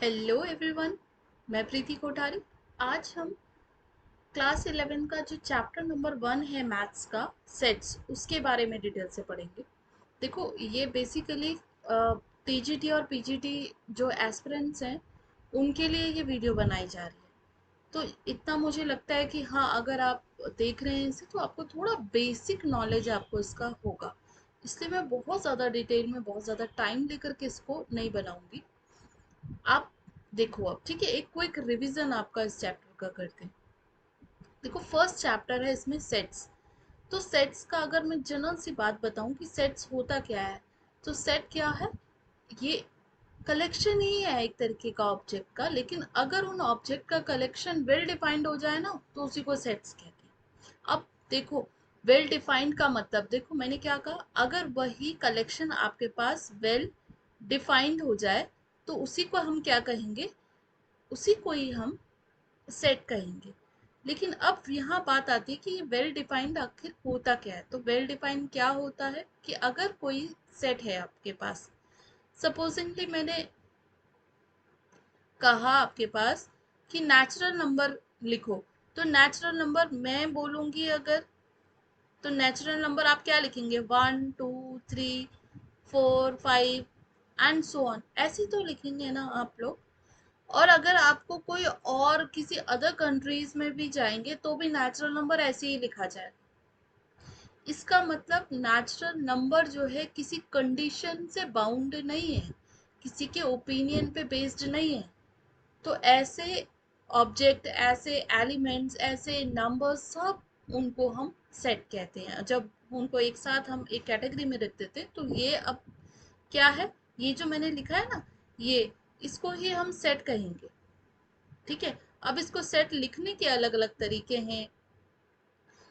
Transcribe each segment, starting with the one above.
Hello everyone. मैं प्रीति कोठारी। आज हम क्लास 11 का जो चैप्टर नंबर 1 है मैथ्स का सेट्स उसके बारे में डिटेल से पढ़ेंगे। देखो, ये बेसिकली टीजीटी और पीजीटी जो एस्पिरेंट्स हैं उनके लिए ये वीडियो बनाई जा रही है। तो इतना मुझे लगता है कि हाँ, अगर आप देख रहे हैं इसे तो आपको थोड़ा बेसिक नॉलेज आपको इसका होगा। इसलिए मैं बहुत ज़्यादा डिटेल में बहुत ज़्यादा टाइम लेकर के इसको नहीं बनाऊंगी। आप देखो अब, ठीक है, एक क्विक रिवीजन आपका इस चैप्टर का करते हैं। देखो, फर्स्ट चैप्टर है इसमें सेट्स। तो सेट्स का अगर मैं जनरल सी बात बताऊं कि सेट्स होता क्या है, तो सेट क्या है? ये कलेक्शन ही है एक तरीके का ऑब्जेक्ट का, लेकिन अगर उन ऑब्जेक्ट का कलेक्शन वेल डिफाइंड हो जाए ना तो उसी को सेट्स कहते हैं। अब देखो, वेल डिफाइंड का मतलब, देखो मैंने क्या कहा, अगर वही कलेक्शन आपके पास वेल डिफाइंड हो जाए तो उसी को हम क्या कहेंगे? उसी को ही हम सेट कहेंगे। लेकिन अब यहाँ बात आती है कि ये वेल डिफाइंड आखिर होता क्या है। तो वेल डिफाइंड क्या होता है कि अगर कोई सेट है आपके पास, सपोजिंगली मैंने कहा आपके पास कि नेचुरल नंबर लिखो, तो नेचुरल नंबर मैं बोलूंगी अगर, तो नेचुरल नंबर आप क्या लिखेंगे? 1 2 3 4 5 एंड सो ऑन, ऐसे तो लिखेंगे ना आप लोग। और अगर आपको कोई और किसी अदर कंट्रीज में भी जाएंगे तो भी नेचुरल नंबर ऐसे ही लिखा जाए। इसका मतलब नेचुरल नंबर जो है किसी कंडीशन से बाउंड नहीं है, किसी के ओपिनियन पे बेस्ड नहीं है। तो ऐसे ऑब्जेक्ट, ऐसे एलिमेंट्स, ऐसे नंबर्स, सब उनको हम सेट कहते हैं। जब उनको एक साथ हम एक कैटेगरी में रख देते हैं तो ये अब क्या है, ये जो मैंने लिखा है ना, ये इसको ही हम सेट कहेंगे। ठीक है। अब इसको सेट लिखने के अलग अलग तरीके हैं,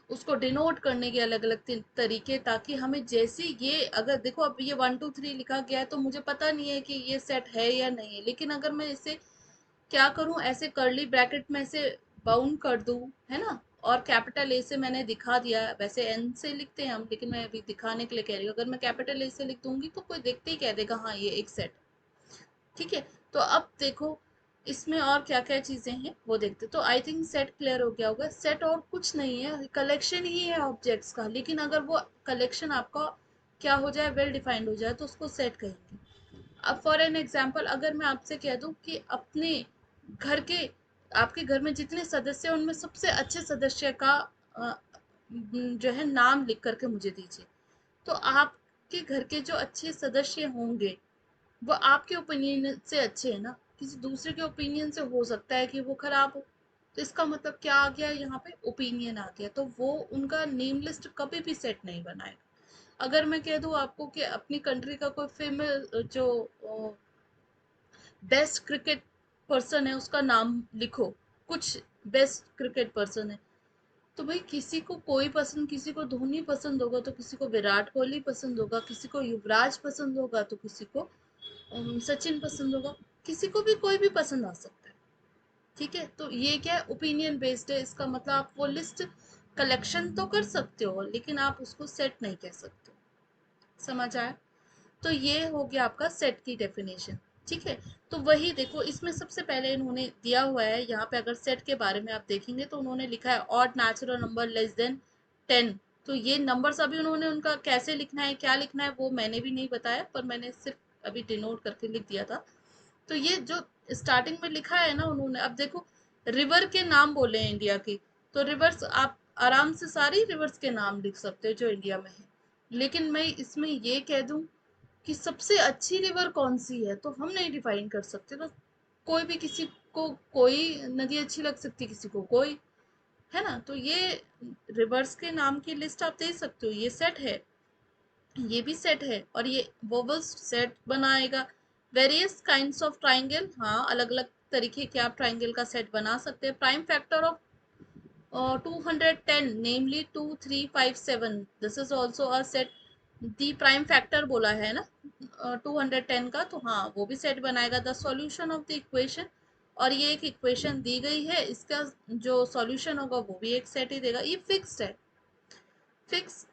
उसको डिनोट करने के अलग अलग तरीके, ताकि हमें जैसे ये, अगर देखो अब ये 1 2 3 लिखा गया है तो मुझे पता नहीं है कि ये सेट है या नहीं है, लेकिन अगर मैं इसे क्या करूं, ऐसे कर्ली ब्रैकेट में से बाउंड कर दूं, है ना, और कैपिटल ए से मैंने दिखा दिया, वैसे एन से लिखते हैं हम लेकिन मैं अभी दिखाने के लिए कह रही हूँ, अगर मैं कैपिटल ए से लिख दूंगी तो कोई देखते ही कह देगा हाँ ये एक सेट। ठीक है। तो अब देखो, इसमें और क्या क्या चीजें हैं वो देखते। तो आई थिंक सेट क्लियर हो गया होगा। सेट और कुछ नहीं है, कलेक्शन ही है ऑब्जेक्ट्स का, लेकिन अगर वो कलेक्शन आपका क्या हो जाए, वेल डिफाइंड हो जाए, तो उसको सेट कहेंगे। अब फॉर एन एग्जाम्पल, अगर मैं आपसे कह दूं कि अपने घर के, आपके घर में जितने सदस्य हैं उनमें सबसे अच्छे सदस्य का जो है नाम लिख करके मुझे दीजिए, तो आपके घर के जो अच्छे सदस्य होंगे वो आपके ओपिनियन से अच्छे है ना, किसी दूसरे के ओपिनियन से हो सकता है कि वो खराब हो। तो इसका मतलब क्या आ गया यहाँ पे? ओपिनियन आ गया। तो वो उनका नेम लिस्ट कभी भी सेट नहीं बनाएगा। अगर मैं कह दूं आपको कि अपनी कंट्री का कोई फेमस जो बेस्ट क्रिकेट पर्सन है उसका नाम लिखो, कुछ बेस्ट क्रिकेट पर्सन है, तो भाई किसी को कोई पसंद, किसी को धोनी पसंद होगा, तो किसी को विराट कोहली पसंद होगा, किसी को युवराज पसंद होगा, तो किसी को सचिन पसंद होगा, किसी को भी कोई भी पसंद आ सकता है। ठीक है। तो ये क्या है? ओपिनियन बेस्ड है। इसका मतलब आप वो लिस्ट कलेक्शन तो कर सकते हो लेकिन आप उसको सेट नहीं कह सकते। समझ आया? तो ये हो गया आपका सेट की डेफिनेशन। ठीक है। तो वही देखो, इसमें सबसे पहले इन्होंने दिया हुआ है यहाँ पे, अगर सेट के बारे में आप देखेंगे तो उन्होंने लिखा है odd natural number less than 10। तो ये नंबर्स अभी उन्होंने उनका कैसे लिखना है, क्या लिखना है, वो मैंने भी नहीं बताया, पर मैंने सिर्फ अभी डिनोट करके लिख दिया था। तो ये जो स्टार्टिंग में लिखा है ना उन्होंने, अब देखो, रिवर के नाम बोले हैं इंडिया की, तो रिवर्स आप आराम से सारी रिवर्स के नाम लिख सकते हो जो इंडिया में है। लेकिन मैं इसमें ये कह दूं कि सबसे अच्छी रिवर कौन सी है तो हम नहीं डिफाइन कर सकते। तो कोई भी, किसी को कोई नदी अच्छी लग सकती, किसी को कोई, है ना। तो ये रिवर्स के नाम की लिस्ट आप दे सकते हो, ये सेट है, ये भी सेट है, और ये वोवल्स सेट बनाएगा। वेरियस काइंड्स ऑफ ट्राइंगल, हाँ अलग अलग तरीके के आप ट्राइंगल का सेट बना सकते हैं। Prime factor of 210 namely 2357, this is also a set. The prime factor बोला है ना 210 का, तो हाँ वो भी सेट बनाएगा। The solution of the equation, और ये एक इक्वेशन दी गई है, इसका जो सॉल्यूशन होगा वो भी एक सेट ही देगा। ये फिक्स्ड है। फिक्स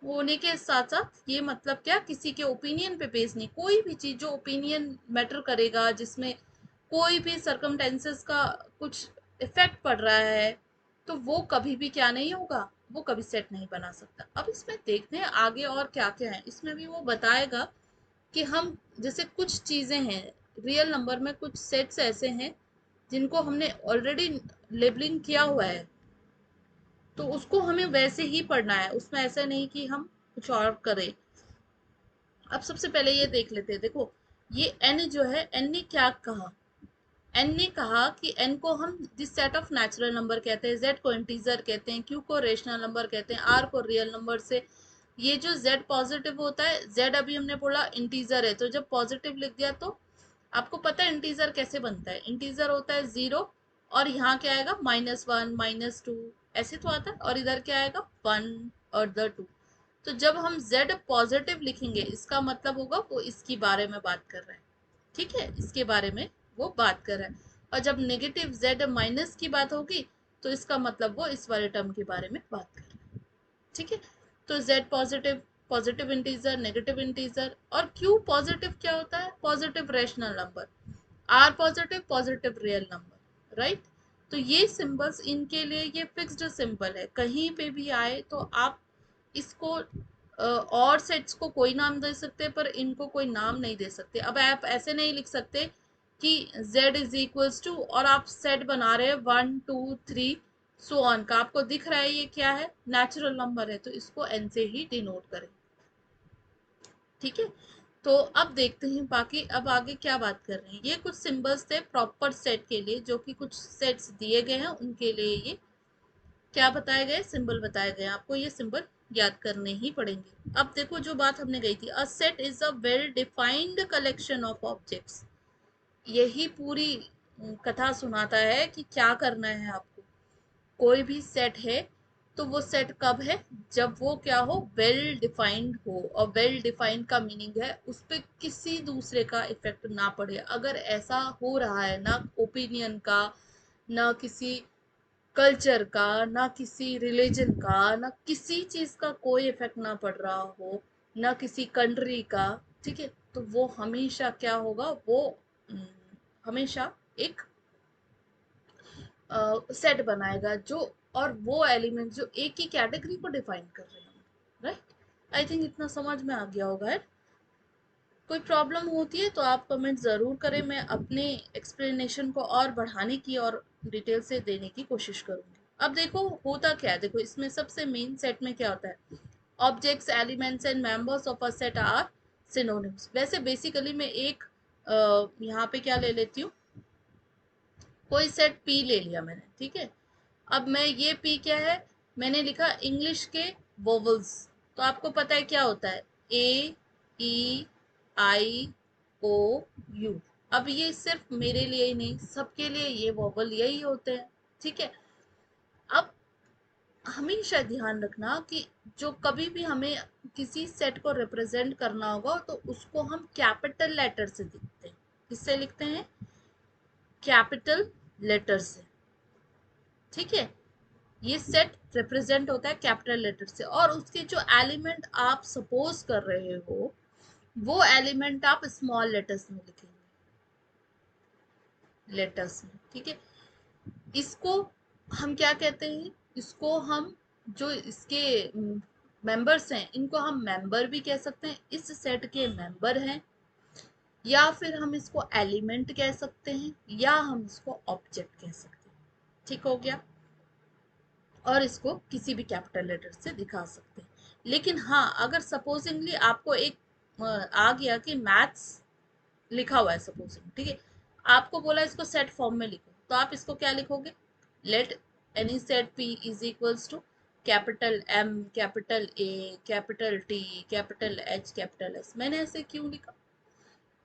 होने के साथ साथ ये मतलब क्या, किसी के ओपिनियन पे बेस्ड नहीं, कोई भी चीज जो ओपिनियन मैटर करेगा, जिसमें कोई भी सर्कमटेंसेस का कुछ इफेक्ट पड़ रहा है, तो वो कभी भी क्या नहीं होगा, वो कभी सेट नहीं बना सकता। अब इसमें देखते हैं आगे और क्या क्या है। इसमें भी वो बताएगा कि हम जैसे कुछ चीजें हैं रियल नंबर में, कुछ सेट्स ऐसे हैं जिनको हमने ऑलरेडी लेबलिंग किया हुआ है, तो उसको हमें वैसे ही पढ़ना है, उसमें ऐसा नहीं कि हम कुछ और करें। अब सबसे पहले ये देख लेते हैं। देखो ये एन जो है, एन ने क्या कहा, एन ने कहा कि एन को हम this set of natural number कहते हैं, जेड को इंटीजर कहते हैं, क्यू को रेशनल नंबर कहते हैं, आर को रियल नंबर से। ये जो जेड पॉजिटिव होता है, जेड अभी हमने बोला इंटीजर है, तो जब पॉजिटिव लिख दिया तो आपको पता है इंटीजर कैसे बनता है, इंटीजर होता है 0, और यहाँ क्या आएगा -1 -2 ऐसे तो आता है, और इधर क्या आएगा 1 और द 2। तो जब हम z पॉजिटिव लिखेंगे इसका मतलब होगा वो इसके बारे में बात कर रहा है, ठीक है, इसके बारे में वो बात कर रहा है। और जब नेगेटिव z माइनस की बात होगी तो इसका मतलब वो इस वाले टर्म के बारे में बात कर रहा है, ठीक है। तो z positive, positive integer, negative integer, और q पॉजिटिव क्या होता है, positive rational number, r positive, positive real number, right. तो ये सिंबल्स इनके लिए ये फिक्स्ड सिंबल है, कहीं पे भी आए तो आप इसको और सेट्स को कोई नाम दे सकते हैं पर इनको कोई नाम नहीं दे सकते। अब आप ऐसे नहीं लिख सकते कि z इज इक्वल्स टू और आप सेट बना रहे हैं 1 2 3 सो ऑन का, आपको दिख रहा है ये क्या है, नेचुरल नंबर है, तो इसको n से ही डिनोट करें, ठीक है। तो अब देखते हैं बाकी, अब आगे क्या बात कर रहे हैं। ये कुछ सिंबल्स थे प्रॉपर सेट के लिए, जो कि कुछ सेट्स दिए गए हैं उनके लिए ये क्या बताए गए, सिंबल बताए गए, आपको ये सिंबल याद करने ही पड़ेंगे। अब देखो जो बात हमने गई थी, a set is a well defined collection of objects, यही पूरी कथा सुनाता है कि क्या करना है आपको। कोई भी सेट है तो वो सेट कब है, जब वो क्या हो, वेल डिफाइंड हो, और वेल डिफाइंड का मीनिंग है उस पर किसी दूसरे का इफेक्ट ना पड़े। अगर ऐसा हो रहा है, ना ओपिनियन का, ना किसी कल्चर का, ना किसी रिलीजन का, ना किसी चीज का कोई इफेक्ट ना पड़ रहा हो, ना किसी कंट्री का, ठीक है, तो वो हमेशा क्या होगा, वो हम्म, हमेशा एक सेट बनाएगा जो, और वो एलिमेंट जो एक ही कैटेगरी को डिफाइन कर रहे हैं, राइट। आई थिंक इतना समझ में आ गया होगा। कोई प्रॉब्लम होती है तो आप कमेंट ज़रूर करें, मैं अपने एक्सप्लेनेशन को और बढ़ाने की और डिटेल से देने की कोशिश करूंगी। अब देखो होता क्या है, देखो इसमें सबसे मेन सेट में क्या होता है, objects elements and members of a set are synonyms. वैसे बेसिकली मैं एक यहाँ पे क्या ले लेती हूँ, कोई सेट पी ले लिया मैंने, ठीक है। अब मैं ये पी क्या है, मैंने लिखा इंग्लिश के वोवल्स, तो आपको पता है क्या होता है, ए ई आई ओ यू। अब ये सिर्फ मेरे लिए ही नहीं, सबके लिए ये वोवल यही होते हैं, ठीक है। अब हमेशा ध्यान रखना कि जो कभी भी हमें किसी सेट को रिप्रेजेंट करना होगा तो उसको हम कैपिटल लेटर से लिखते हैं। किससे लिखते हैं, कैपिटल लेटर से, ठीक है। ये सेट रिप्रेजेंट होता है कैपिटल लेटर से, और उसके जो एलिमेंट आप सपोज कर रहे हो वो एलिमेंट आप स्मॉल लेटर्स में लिखेंगे, लेटर्स में, ठीक है। इसको हम क्या कहते हैं, इसको हम जो इसके मेंबर्स हैं इनको हम मेंबर भी कह सकते हैं, इस सेट के मेंबर हैं, या फिर हम इसको एलिमेंट कह सकते हैं, या हम इसको ऑब्जेक्ट कह सकते हैं, ठीक हो गया। और इसको किसी भी कैपिटल लेटर से दिखा सकते हैं। लेकिन हाँ, अगर सपोजिंगली आपको एक आ गया कि मैथ्स लिखा हुआ है सपोजिंग, ठीक है, आपको बोला इसको सेट फॉर्म में लिखो, तो आप इसको क्या लिखोगे, let any set P is equals to capital M, capital A, capital T, capital H, capital S. मैंने ऐसे क्यों लिखा,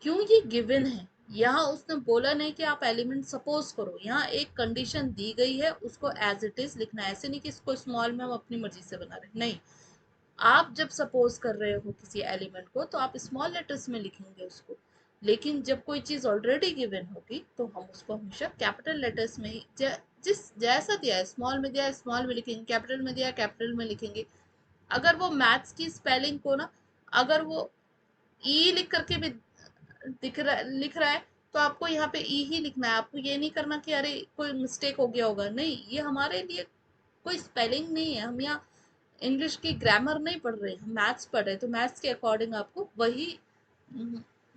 क्यों, ये गिवन है, यहाँ उसने बोला नहीं कि आप एलिमेंट सपोज करो, यहाँ एक कंडीशन दी गई है उसको एज इट इज लिखना है। ऐसे नहीं कि इसको स्मॉल में हम अपनी मर्जी से बना रहे, नहीं। आप जब सपोज कर रहे हो किसी एलिमेंट को तो आप स्मॉल लेटर्स में लिखेंगे उसको, लेकिन जब कोई चीज ऑलरेडी गिवन होगी तो हम उसको हमेशा कैपिटल लेटर्स में ही, जिस जैसा दिया है, स्मॉल में दिया है स्मॉल में लिखेंगे, कैपिटल में दिया है कैपिटल में लिखेंगे। अगर वो मैथ्स की स्पेलिंग को ना, अगर वो ई लिख करके भी लिख रहा है, तो आपको यहाँ पे ई ही लिखना है। आपको ये नहीं करना कि अरे कोई मिस्टेक हो गया होगा, नहीं, ये हमारे लिए कोई स्पेलिंग नहीं है। हम यहाँ इंग्लिश की ग्रामर नहीं पढ़ रहे, हम मैथ्स पढ़ रहे हैं, तो मैथ्स के अकॉर्डिंग आपको वही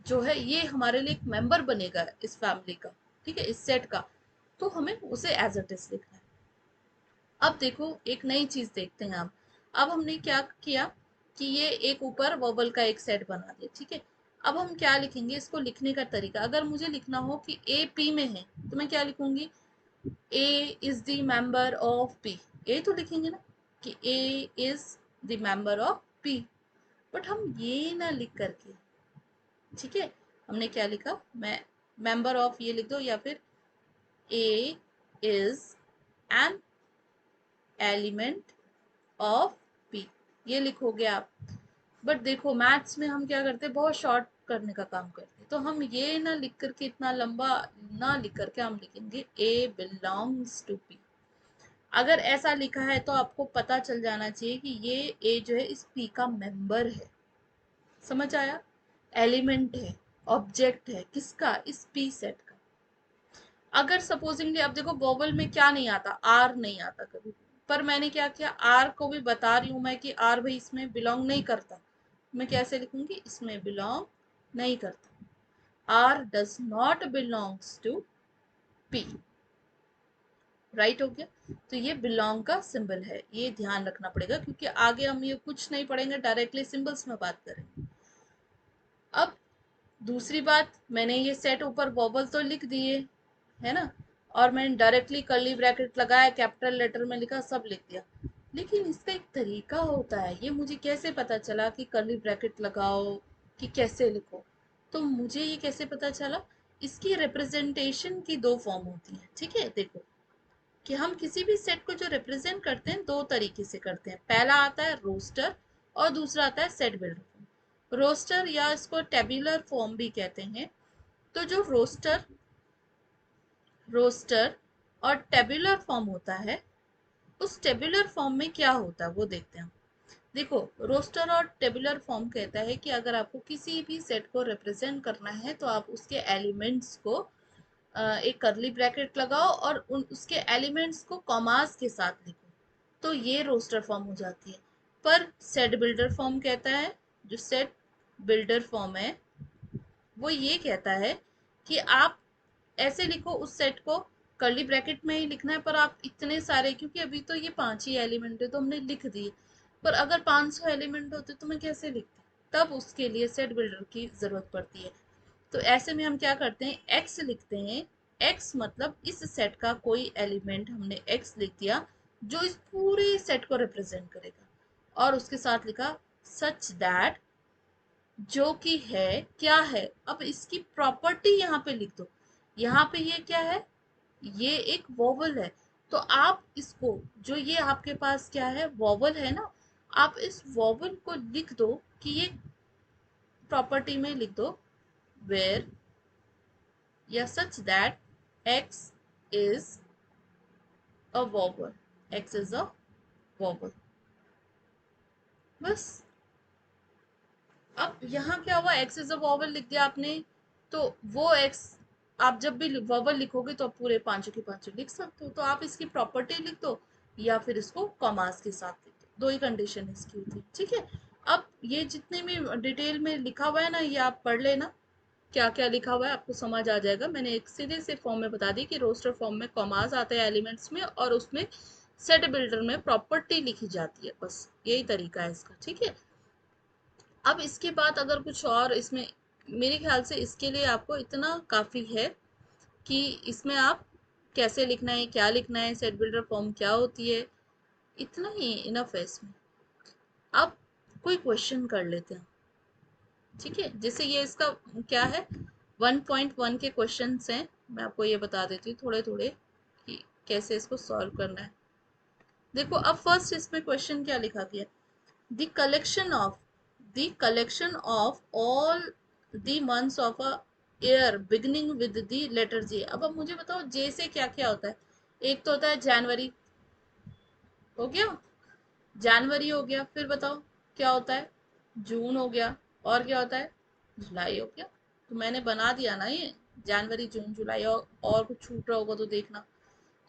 जो है ये हमारे लिए एक मेंबर बनेगा इस फैमिली का, ठीक है, इस सेट का, तो हमें उसे एज इट इज लिखना है। अब देखो एक नई चीज देखते हैं आप। अब हमने क्या किया कि ये एक ऊपर वोवल का एक सेट बना दिया, ठीक है। अब हम क्या लिखेंगे, इसको लिखने का तरीका, अगर मुझे लिखना हो कि ए पी में है तो मैं क्या लिखूंगी, A is the member of P, A तो लिखेंगे ना कि A is the member of P. But हम ये ना लिख करके, ठीक है, हमने क्या लिखा, मैं मेंबर ऑफ ये लिख दो, या फिर A is an element of P, ये लिखोगे आप। बट देखो मैथ्स में हम क्या करते हैं, बहुत शॉर्ट करने का काम करते हैं, तो हम ये ना लिख करके, इतना लंबा ना लिख करके हम लिखेंगे ए बिलोंग्स टू पी। अगर ऐसा लिखा है तो आपको पता चल जाना चाहिए कि ये ए जो है इस पी का मेंबर है। समझ आया, एलिमेंट है, ऑब्जेक्ट है, किसका, इस पी सेट का। अगर सपोजिंगली अब देखो वोवल में क्या नहीं आता, आर नहीं आता कभी, पर मैंने क्या किया, आर को भी बता रही हूं मैं कि आर भाई इसमें बिलोंग नहीं करता, मैं कैसे लिखूंगी, इसमें बिलोंग नहीं करता, or does not belongs to P. Right हो गया, तो ये बिलोंग का सिंबल है, ये ध्यान रखना पड़ेगा, क्योंकि आगे हम ये कुछ नहीं पढ़ेंगे, डायरेक्टली सिंबल्स में बात करेंगे। अब दूसरी बात, मैंने ये सेट ऊपर वोवल तो लिख दिए, है ना, और मैंने डायरेक्टली कर्ली ब्रैकेट लगाया, कैपिटल लेटर में लिखा, सब लिख दिया। लेकिन इसका एक तरीका होता है, ये मुझे कैसे पता चला कि कर्ली ब्रैकेट लगाओ कि कैसे लिखो, तो मुझे ये कैसे पता चला, इसकी रिप्रेजेंटेशन की दो फॉर्म होती है, ठीक है। देखो कि हम किसी भी सेट को जो रिप्रेजेंट करते हैं दो तरीके से करते हैं, पहला आता है रोस्टर और दूसरा आता है सेट बिल्डर। रोस्टर या इसको टेबुलर फॉर्म भी कहते हैं। तो जो रोस्टर रोस्टर और टेबुलर फॉर्म होता है, उस टेबुलर फॉर्म में क्या होता है वो देखते हैं। देखो रोस्टर और टेबुलर फॉर्म कहता है कि अगर आपको किसी भी सेट को रिप्रेजेंट करना है तो आप उसके एलिमेंट्स को एक कर्ली ब्रैकेट लगाओ और उसके एलिमेंट्स को कॉमास के साथ लिखो, तो ये रोस्टर फॉर्म हो जाती है। पर सेट बिल्डर फॉर्म कहता है, जो सेट बिल्डर फॉर्म है वो ये कहता है कि आप ऐसे लिखो उस सेट को, कर्ली ब्रैकेट में ही लिखना है, पर आप इतने सारे, क्योंकि अभी तो ये 5 ही एलिमेंट है तो हमने लिख दिए, पर अगर 500 एलिमेंट होते तो मैं कैसे लिखती, तब उसके लिए सेट बिल्डर की जरूरत पड़ती है। तो ऐसे में हम क्या करते हैं, एक्स लिखते हैं। एक्स मतलब इस सेट का कोई एलिमेंट हमने एक्स लिख दिया जो इस पूरे सेट को रिप्रेजेंट करेगा, और उसके साथ लिखा सच दैट, जो कि है क्या है, अब इसकी प्रॉपर्टी यहाँ पे लिख दो। यहाँ पे ये क्या है, ये एक वोवल है, तो आप इसको, जो ये आपके पास क्या है, वोवल है ना, आप इस वोवल को लिख दो कि ये प्रॉपर्टी में लिख दो, वेयर या such that x is a vowel, x is a vowel। बस, अब यहाँ क्या हुआ, x is a vowel लिख दिया आपने, तो वो x आप जब भी vowel लिखोगे तो आप पूरे पांचों के पांचों लिख सकते हो, तो आप इसकी प्रॉपर्टी लिख दो या फिर इसको कॉमास के साथ लिख दो, दो ही कंडीशन इसकी होती है, ठीक है। अब ये जितने भी डिटेल में लिखा हुआ है ना, ये आप पढ़ लेना, क्या क्या लिखा हुआ है आपको समझ आ जाएगा। मैंने एक सीधे से फॉर्म में बता दी कि रोस्टर फॉर्म में कॉमास आते हैं एलिमेंट्स में, और उसमें सेट बिल्डर में प्रॉपर्टी लिखी जाती है, बस यही तरीका है इसका, ठीक है। अब इसके बाद अगर कुछ और इसमें, मेरे ख्याल से इसके लिए आपको इतना काफी है कि इसमें आप कैसे लिखना है, क्या लिखना है, सेट बिल्डर फॉर्म क्या होती है, इतना ही इनफ है इसमें। अब कोई क्वेश्चन कर लेते हैं, ठीक है। जैसे ये इसका क्या है, 1.1 के क्वेश्चंस हैं, मैं आपको ये बता देती हूँ थोड़े थोड़े कि कैसे इसको सॉल्व करना है। देखो अब फर्स्ट इसमें क्वेश्चन क्या लिखा गया, the collection of all the months of a year beginning with the letter J. अब मुझे बताओ जे से क्या क्या होता है, एक तो होता है जनवरी, हो गया, जनवरी हो गया, फिर बताओ क्या होता है, जून हो गया, और क्या होता है, जुलाई हो गया। तो मैंने बना दिया ना ये, जनवरी जून जुलाई, और कुछ छूट रहा होगा तो देखना।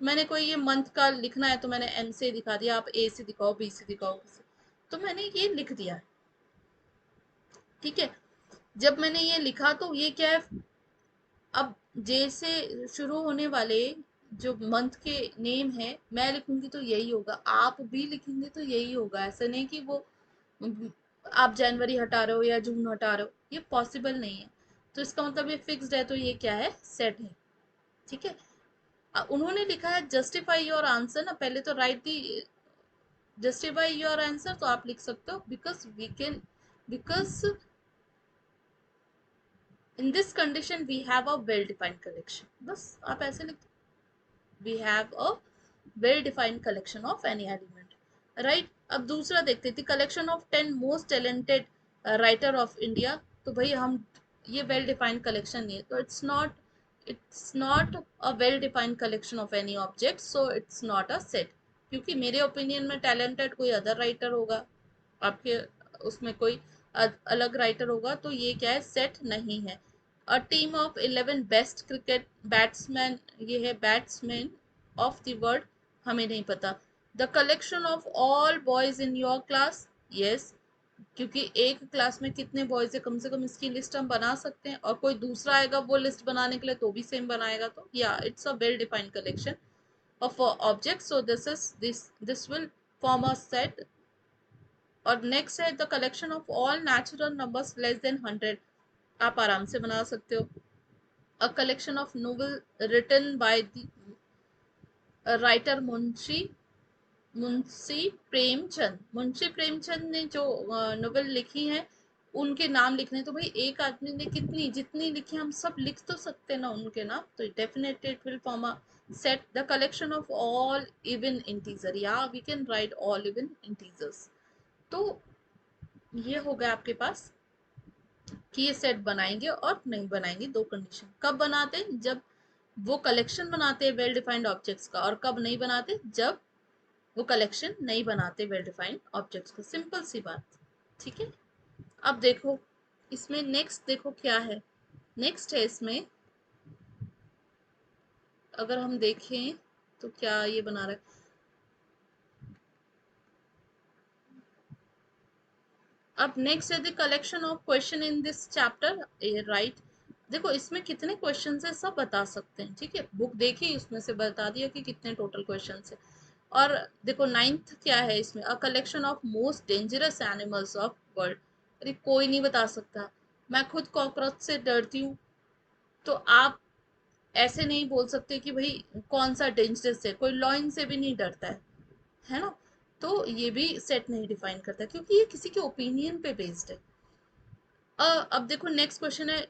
मैंने कोई ये मंथ का लिखना है तो मैंने एम से दिखा दिया, आप ए से दिखाओ, बी से दिखाओ, तो मैंने ये लिख दिया है। ठीक है, जब मैंने ये लिखा तो ये क्या है, अब जे से शुरू होने वाले जो मंथ के नेम है मैं लिखूंगी तो यही होगा, आप भी लिखेंगे तो यही होगा। ऐसा नहीं कि वो आप जनवरी हटा रहे हो या जून हटा रहे हो, ये पॉसिबल नहीं है। तो इसका मतलब ये फिक्स्ड है, तो ये क्या है, सेट है। ठीक है, उन्होंने लिखा है जस्टिफाई योर आंसर ना, पहले तो write the justify your answer, तो आप लिख सकते हो because we can, because in this condition we have a well defined collection, बस आप ऐसे लिख, we have a well defined collection of any element, right? अब दूसरा देखते थे, collection of 10 most talented writer of India। तो भाई हम, ये well defined collection नहीं है, तो it's not a well defined collection of any object, so it's not a set। क्योंकि मेरे ओपिनियन में talented कोई अदर राइटर होगा, आपके उसमें कोई अलग राइटर होगा, तो ये क्या है, सेट नहीं है। A team of 11 best cricket batsman, ये है बैट्समैन ऑफ द वर्ल्ड, हमें नहीं पता। The collection of all boys in your class, yes, क्योंकि एक क्लास में कितने बॉयज है कम से कम इसकी लिस्ट हम बना सकते हैं, और कोई दूसरा आएगा वो लिस्ट बनाने के लिए तो भी सेम बनाएगा, तो या it's a well defined collection of object, so this will form a set. और नेक्स्ट है the collection of all natural numbers less than 100, आप आराम से बना सकते हो। A collection of novel written by the writer Munshi Premchand, Munshi Premchand ने जो नोवेल लिखी है उनके नाम लिखने, तो भाई एक आदमी ने कितनी जितनी लिखी हम सब लिख तो सकते ना उनके नाम, तो definitely it will form a set. The collection of all even integer, या we can write all even integers. तो ये हो गया आपके पास कि ये सेट बनाएंगे और नहीं बनाएंगे, दो कंडीशन। कब बनाते हैं, जब वो कलेक्शन बनाते हैं वेल डिफाइंड ऑब्जेक्ट्स का, और कब नहीं बनाते, जब वो कलेक्शन नहीं बनाते वेल डिफाइंड ऑब्जेक्ट्स का, सिंपल सी बात। ठीक है, अब देखो इसमें नेक्स्ट देखो क्या है, नेक्स्ट है इसमें, अगर हम देखें तो क्या ये बना रहा है। अब नेक्स्ट है the collection of question in this chapter, right. देखो इसमें कितने क्वेश्चन है सब बता सकते हैं, ठीक है, बुक देखी उसमें से बता दिया कि कितने टोटल क्वेश्चन है। और देखो नाइन्थ क्या है इसमें, अ collection of most dangerous animals of world, अरे कोई नहीं बता सकता, मैं खुद कॉकरोच से डरती हूँ, तो आप ऐसे नहीं बोल सकते कि भाई कौन सा डेंजरस है, कोई लॉइन से भी नहीं डरता है ना। तो ये भी सेट नहीं डिफाइन करता क्योंकि ये किसी के ओपिनियन पे बेस्ड है। अब देखो नेक्स्ट क्वेश्चन है,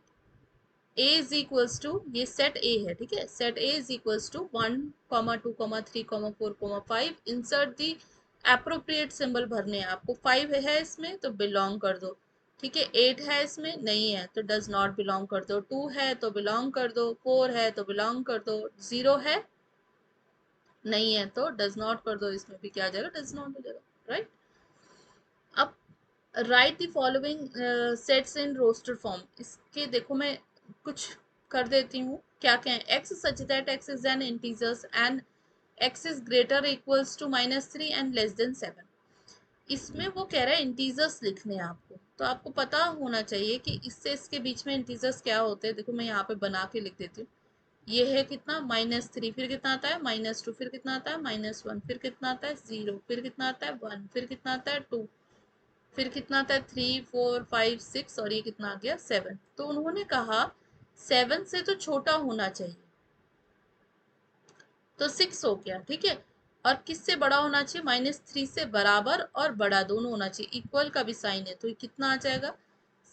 a इज इक्वल्स टू, ये सेट a है, ठीक है, set a is equals to 1, 2, 3, 4, 5, insert the appropriate symbol भरने हैं आपको। 5 है इसमें तो बिलोंग कर दो, ठीक है, 8 है इसमें नहीं है तो डज नॉट बिलोंग कर दो, 2 है तो बिलोंग कर दो, 4 है तो बिलोंग कर दो, 0 है नहीं है तो डज नॉट कर दो, इसमें भी क्या आ जाएगा, डज नॉट हो जाएगा, राइट। अब write the following sets in roster form, इसके देखो मैं कुछ कर देती हूँ, क्या क्या है, x such that x is an integers and x is greater equals to -3 and less than 7। इसमें वो कह रहा है इंटीजर्स लिखने हैं आपको, तो आपको पता होना चाहिए कि इससे इसके बीच में इंटीजर्स क्या होते हैं। देखो मैं यहाँ पे बना के लिख देती हूँ, ये है कितना -3, फिर कितना आता है -2, फिर कितना आता है -1, फिर कितना आता है 0, फिर कितना आता है 1, फिर कितना आता है 2, फिर कितना आता है 3, 4, 5, 6, और ये कितना आ गया 7। तो उन्होंने कहा 7 से तो छोटा होना चाहिए, तो 6 हो गया, ठीक है। और किससे बड़ा होना चाहिए, -3 से बराबर और बड़ा दोनों होना चाहिए, इक्वल का भी साइन है, तो ये कितना आ जाएगा,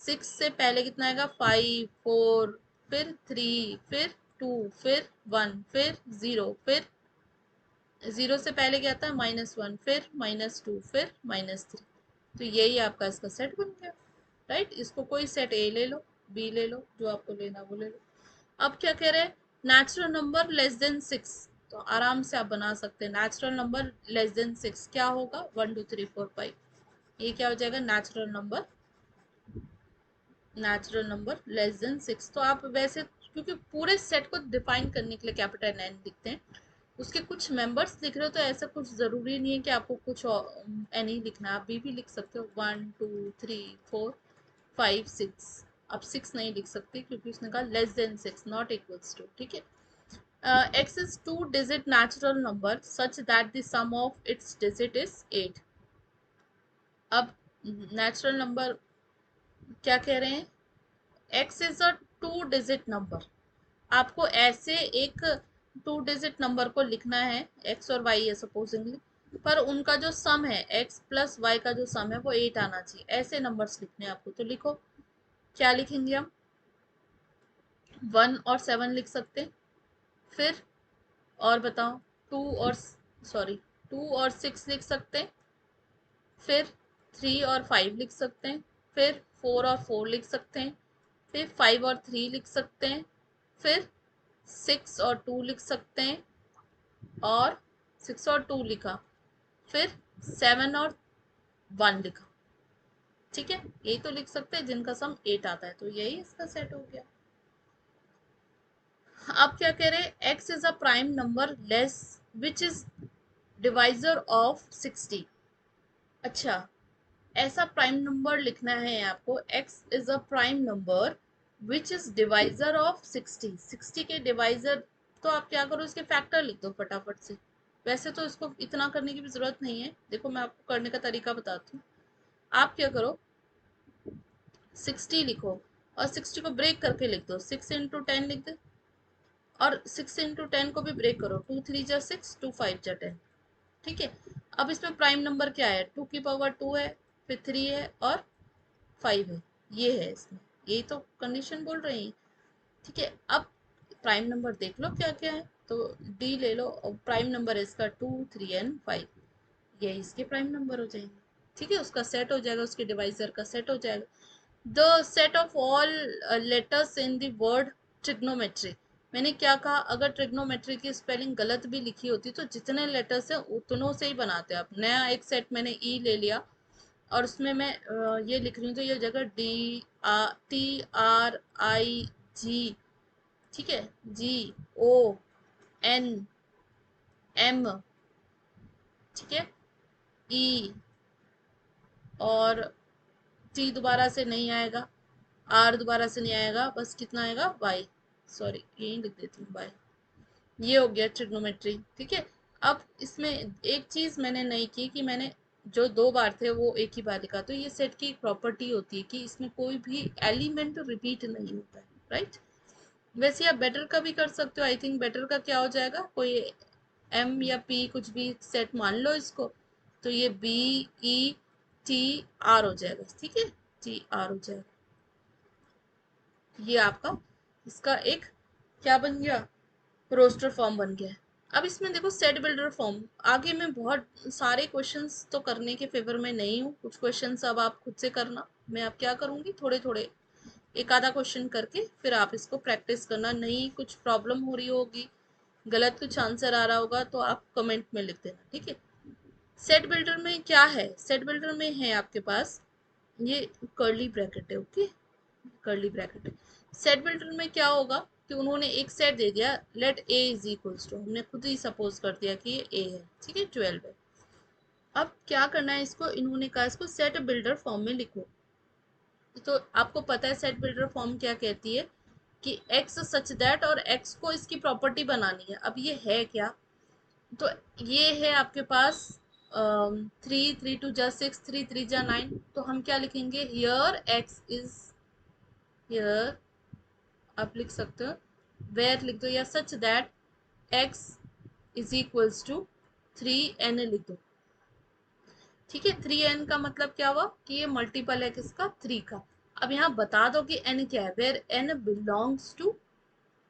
6 से पहले कितना आएगा 5, 4, फिर 3, फिर 2, फिर 1, फिर 0, फिर 0 से पहले क्या आता है -1, फिर -2, फिर -3। तो यही आपका इसका सेट बन गया, राइट। इसको कोई सेट ए ले लो, बी ले लो, जो आपको लेना वो ले लो। अब क्या कह रहे हैं, नेचुरल नंबर लेस देन 6, तो आराम से आप बना सकते हैं, नेचुरल नंबर लेस देन 6 क्या होगा, 1, 2, 3, 4, 5, ये क्या हो जाएगा, नेचुरल नंबर लेस देन 6। तो आप वैसे क्योंकि पूरे सेट को डिफाइन करने के लिए कैपिटल एन लिखते हैं। उसके कुछ मेंबर्स लिख रहे हो तो ऐसा कुछ जरूरी नहीं है कि आपको कुछ एन ही लिखना है, आप बी भी लिख सकते हो, 1 2 3 4 5 6। आप 6 नहीं लिख सकते क्योंकि उसने कहा less than 6 not equals to, ठीक है। x is 2 digit natural number such that the sum of its digit is 8। अब नेचुरल नंबर क्या कह रहे हैं, x is a 2 digit number। आपको ऐसे एक 2 digit नंबर को लिखना है, x और y है सपोजिंगली, पर उनका जो सम है x प्लस y का जो सम है वो 8 आना चाहिए। ऐसे नंबर्स लिखने हैं आपको, तो लिखो। क्या लिखेंगे हम, 1 और 7 लिख सकते हैं। फिर और बताओ, 2 और 6 लिख सकते हैं। फिर 3 और 5 लिख सकते हैं। फिर 4 और 4 लिख सकते हैं। फिर 5 और 3 लिख सकते हैं। फिर 6 और 2 लिख सकते हैं, और 6 और 2 लिखा। फिर 7 और 1 लिखा। ठीक है, यही तो लिख सकते हैं जिनका सम 8 आता है, तो यही इसका सेट हो गया। आप क्या कह रहे हैं, x is a prime number less which is divisor of 60। अच्छा, ऐसा प्राइम नंबर लिखना है आपको, x is a prime number which is divisor of 60। 60 के डिवाइजर, तो आप क्या करो, इसके फैक्टर लिख दो फटाफट से। वैसे तो इसको इतना करने की भी जरूरत नहीं है, देखो मैं आपको करने का तरीका बताती हूँ। आप क्या करो, 60 लिखो और 60 को ब्रेक करके लिख दो, 6 × 10 लिख दो, और 6 × 10 को भी ब्रेक करो, 2 3 × 6 2 5 × 10। ठीक है, अब इसमें प्राइम नंबर क्या है, 2 की पावर 2 है, फिर 3 है और 5 है, ये है इसमें, यही तो कंडीशन बोल रही है। ठीक है, अब प्राइम नंबर देख लो क्या क्या है, तो डी ले लो, और प्राइम नंबर है इसका 2 3 and 5, ये इसके प्राइम नंबर हो जाएंगे। ठीक है, उसका सेट हो जाएगा, उसके डिवाइजर का सेट हो जाएगा। The set of all letters in the word trigonometry. मैंने क्या कहा, अगर ट्रिग्नोमेट्री की स्पेलिंग गलत भी लिखी होती तो जितने लेटर्स हैं उतनों से ही बनाते हैं। आप नया एक सेट मैंने ई ले लिया और उसमें मैं ये लिख रही हूँ, तो ये जगह DTRIG, ठीक है, GONM, ठीक है, ई, और टी दोबारा से नहीं आएगा, आर दोबारा से नहीं आएगा, बस कितना आएगा, वाई, सॉरी यही लिख देती हूँ वाई। ये हो गया ट्रिग्नोमेट्री। ठीक है, अब इसमें एक चीज मैंने नहीं की कि मैंने जो 2 बार थे वो एक ही बार लिखा, तो ये सेट की एक प्रॉपर्टी होती है कि इसमें कोई भी एलिमेंट रिपीट नहीं होता है, राइट। वैसे आप बेटर का भी कर सकते हो, आई थिंक बेटर का क्या हो जाएगा, कोई एम या पी कुछ भी सेट मान लो इसको, तो ये BETR हो जाएगा, ठीक है, TR हो जाएगा। ये आपका इसका एक क्या बन गया, रोस्टर फॉर्म बन गया है। अब इसमें देखो सेट बिल्डर फॉर्म, आगे मैं बहुत सारे क्वेश्चंस तो करने के फेवर में नहीं हूँ, कुछ क्वेश्चंस अब आप खुद से करना, मैं अब क्या करूँगी, थोड़े थोड़े एक आधा क्वेश्चन करके फिर आप इसको प्रैक्टिस करना। नहीं कुछ प्रॉब्लम हो रही होगी, गलत कुछ आंसर आ रहा होगा तो आप कमेंट में लिख देना, ठीक है। सेट बिल्डर में क्या है, सेट बिल्डर में है आपके पास ये कर्ली ब्रैकेट है, ओके, कर्ली ब्रैकेट है। सेट बिल्डर में क्या होगा कि उन्होंने एक सेट दे दिया, let A is equals to, हमने खुद ही सपोज कर दिया कि ये ए है, ठीक है, 12 है। अब क्या करना है इसको, इन्होंने कहा इसको सेट बिल्डर फॉर्म में लिखो। तो आपको पता है सेट बिल्डर फॉर्म क्या कहती है कि x सच दैट, और x को इसकी प्रॉपर्टी बनानी है। अब ये है क्या, तो ये है आपके पास 3 3 2 6 3 3 9, तो हम क्या लिखेंगे, हियर x इज, हियर आप लिख सकते हो, वेयर लिख दो, या such that x is equals to 3n लिख दो। ठीक है, 3n का मतलब क्या हुआ कि ये मल्टीपल है किसका, 3 का। अब यहाँ बता दो कि n क्या है, where n belongs to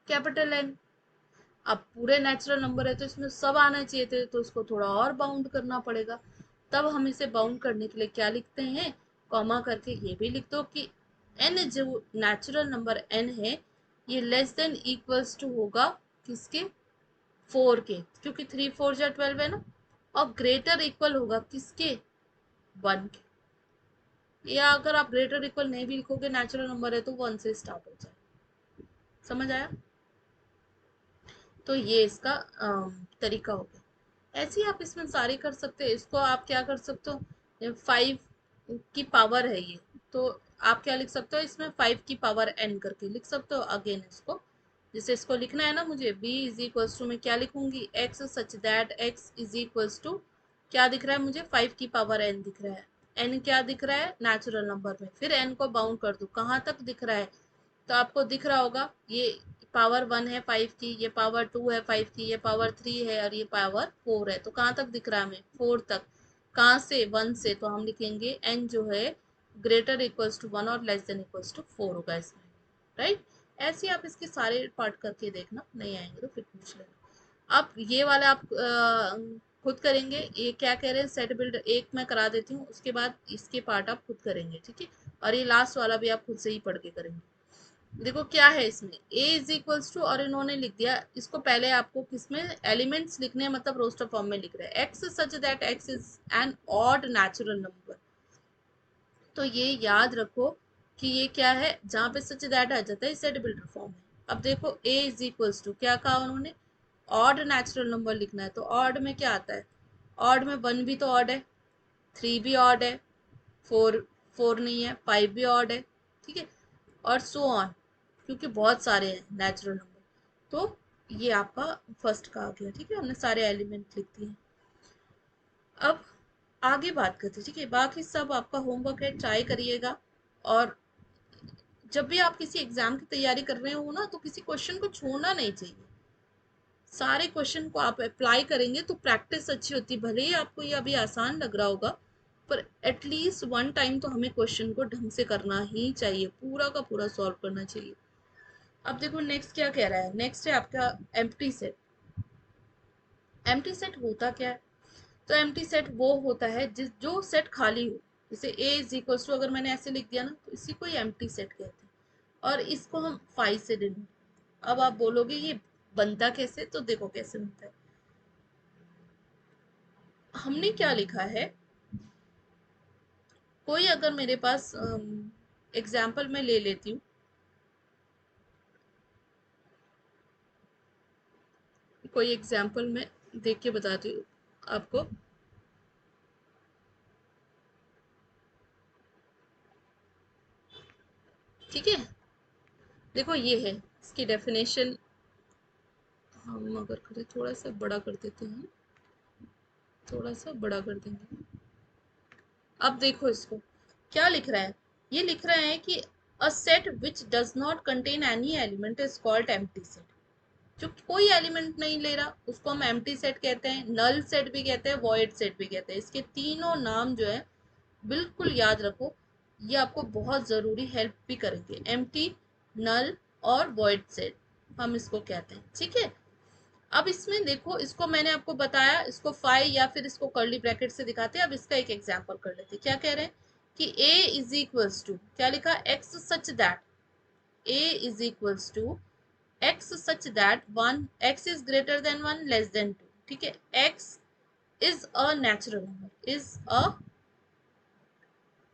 capital N। अब पूरे नेचुरल नंबर है तो इसमें सब आना चाहिए थे, तो इसको थोड़ा और बाउंड करना पड़ेगा। तब हम इसे बाउंड करने के लिए क्या लिखते हैं, कॉमा करके ये भी लिख दो कि n जो नेचुरल नंबर n है ये लेस देन इक्वल्स टू होगा किसके, 4 के, क्योंकि 3 4 जा 12 है ना, और ग्रेटर इक्वल होगा किसके, 1 के। या अगर आप ग्रेटर इक्वल नहीं भी लिखोगे, नेचुरल नंबर है तो 1 से स्टार्ट हो जाए। समझ आया? तो ये इसका तरीका हो गया। ऐसे ही आप इसमें सारे कर सकते हैं। इसको आप क्या कर सकते हो, 5 की पावर है ये, तो आप क्या लिख सकते हो इसमें, 5 की पावर n करके लिख सकते हो अगेन इसको। जैसे इसको लिखना है ना मुझे, b इज इक्वल्स टू, मैं क्या लिखूंगी, x such that x is equals to, क्या दिख रहा है मुझे, 5 की पावर n दिख रहा है। n क्या दिख रहा है, नेचुरल नंबर में, फिर n को बाउंड कर दो, कहाँ तक दिख रहा है, तो आपको दिख रहा होगा ये पावर 1 है 5 की, ये पावर 2 है 5 की, ये पावर 3 है और ये पावर 4 है। तो कहाँ तक दिख रहा है हमें, 4 तक। कहाँ से, 1 से, तो हम लिखेंगे n जो है ग्रेटर इक्वल्स टू 1 और लेस देन इक्वल्स टू 4 होगा इसमें, राइट। ऐसे ही आप इसके सारे पार्ट करके देखना, नहीं आएंगे तो फिर पूछ लेना। अब ये वाला आप खुद करेंगे। ये क्या कह रहे हैं, सेट बिल्डर एक मैं करा देती हूँ, उसके बाद इसके पार्ट आप खुद करेंगे, ठीक है। और ये लास्ट वाला भी आप खुद से ही पढ़ के करेंगे। देखो क्या है इसमें, a इज इक्वल्स टू, और इन्होंने लिख दिया इसको, पहले आपको किसमें एलिमेंट्स लिखने हैं, मतलब रोस्टर फॉर्म में लिख रहे हैं, x such that x is an odd natural number. तो ये याद रखो कि ये क्या है, जहां पे सच दैट आ जाता है सेट बिल्डर फॉर्म में। अब देखो a इज इक्वल्स टू क्या कहा उन्होंने, ऑड नेचुरल नंबर लिखना है, तो ऑड में क्या आता है, ऑड में 1 भी तो ऑड है, 3 भी ऑड है, 4 नहीं है, 5 भी ऑड है, ठीक है, और सो ऑन, क्योंकि बहुत सारे हैं नेचुरल नंबर। तो ये आपका फर्स्ट का आ गया, ठीक है, हमने सारे एलिमेंट लिख दिए। अब आगे बात करते हैं, ठीक है, बाकी सब आपका होमवर्क है, ट्राई करिएगा। और जब भी आप किसी एग्जाम की तैयारी कर रहे हो ना, तो किसी क्वेश्चन को छोड़ना नहीं चाहिए। सारे क्वेश्चन को आप अप्लाई करेंगे तो प्रैक्टिस अच्छी होती है। भले ही आपको ये अभी आसान लग रहा होगा, पर एटलीस्ट 1 टाइम तो हमें क्वेश्चन को ढंग से करना ही चाहिए, पूरा का पूरा सॉल्व करना चाहिए। अब देखो नेक्स्ट क्या कह रहा है, नेक्स्ट है आपका एम्प्टी सेट। एम्प्टी सेट होता क्या है, तो एम्प्टी सेट वो होता है जिस जो सेट खाली हो। जैसे a इज इक्वल्स टू, अगर मैंने ऐसे लिख दिया ना, तो इसी को ही एम्प्टी सेट कहते हैं, और इसको हम 5 से डिनोट। अब आप बोलोगे ये बनता कैसे, तो देखो कैसे बनता है। हमने क्या लिखा है, कोई अगर मेरे पास एग्जाम्पल मैं ले लेती हूँ, कोई एग्जाम्पल मैं देख के बताती हूँ आपको। ठीक है, देखो ये है इसकी डेफिनेशन, हम अगर करें थोड़ा सा बड़ा कर देते हैं, थोड़ा सा बड़ा कर देंगे। अब देखो इसको क्या लिख रहा है, ये लिख रहा है कि अ set which does not contain any element is called empty set. जो कोई एलिमेंट नहीं ले रहा उसको हम एम्प्टी सेट कहते हैं, नल सेट भी कहते हैं, वॉइड सेट भी कहते हैं। इसके तीनों नाम जो है बिल्कुल याद रखो, ये आपको बहुत जरूरी हेल्प भी करेंगे। एम्प्टी, नल और वॉइड सेट हम इसको कहते हैं, ठीक है। अब इसमें देखो, इसको मैंने आपको बताया, इसको फाई या फिर इसको कर्ली ब्रैकेट से दिखाते हैं। अब इसका एक एग्जांपल कर लेते हैं। क्या कह रहे हैं कि a इज इक्वल्स टू, क्या लिखा, x such that, a is equals to x such that 1, x is greater than 1 less than 2, ठीक है। x is a natural number, is a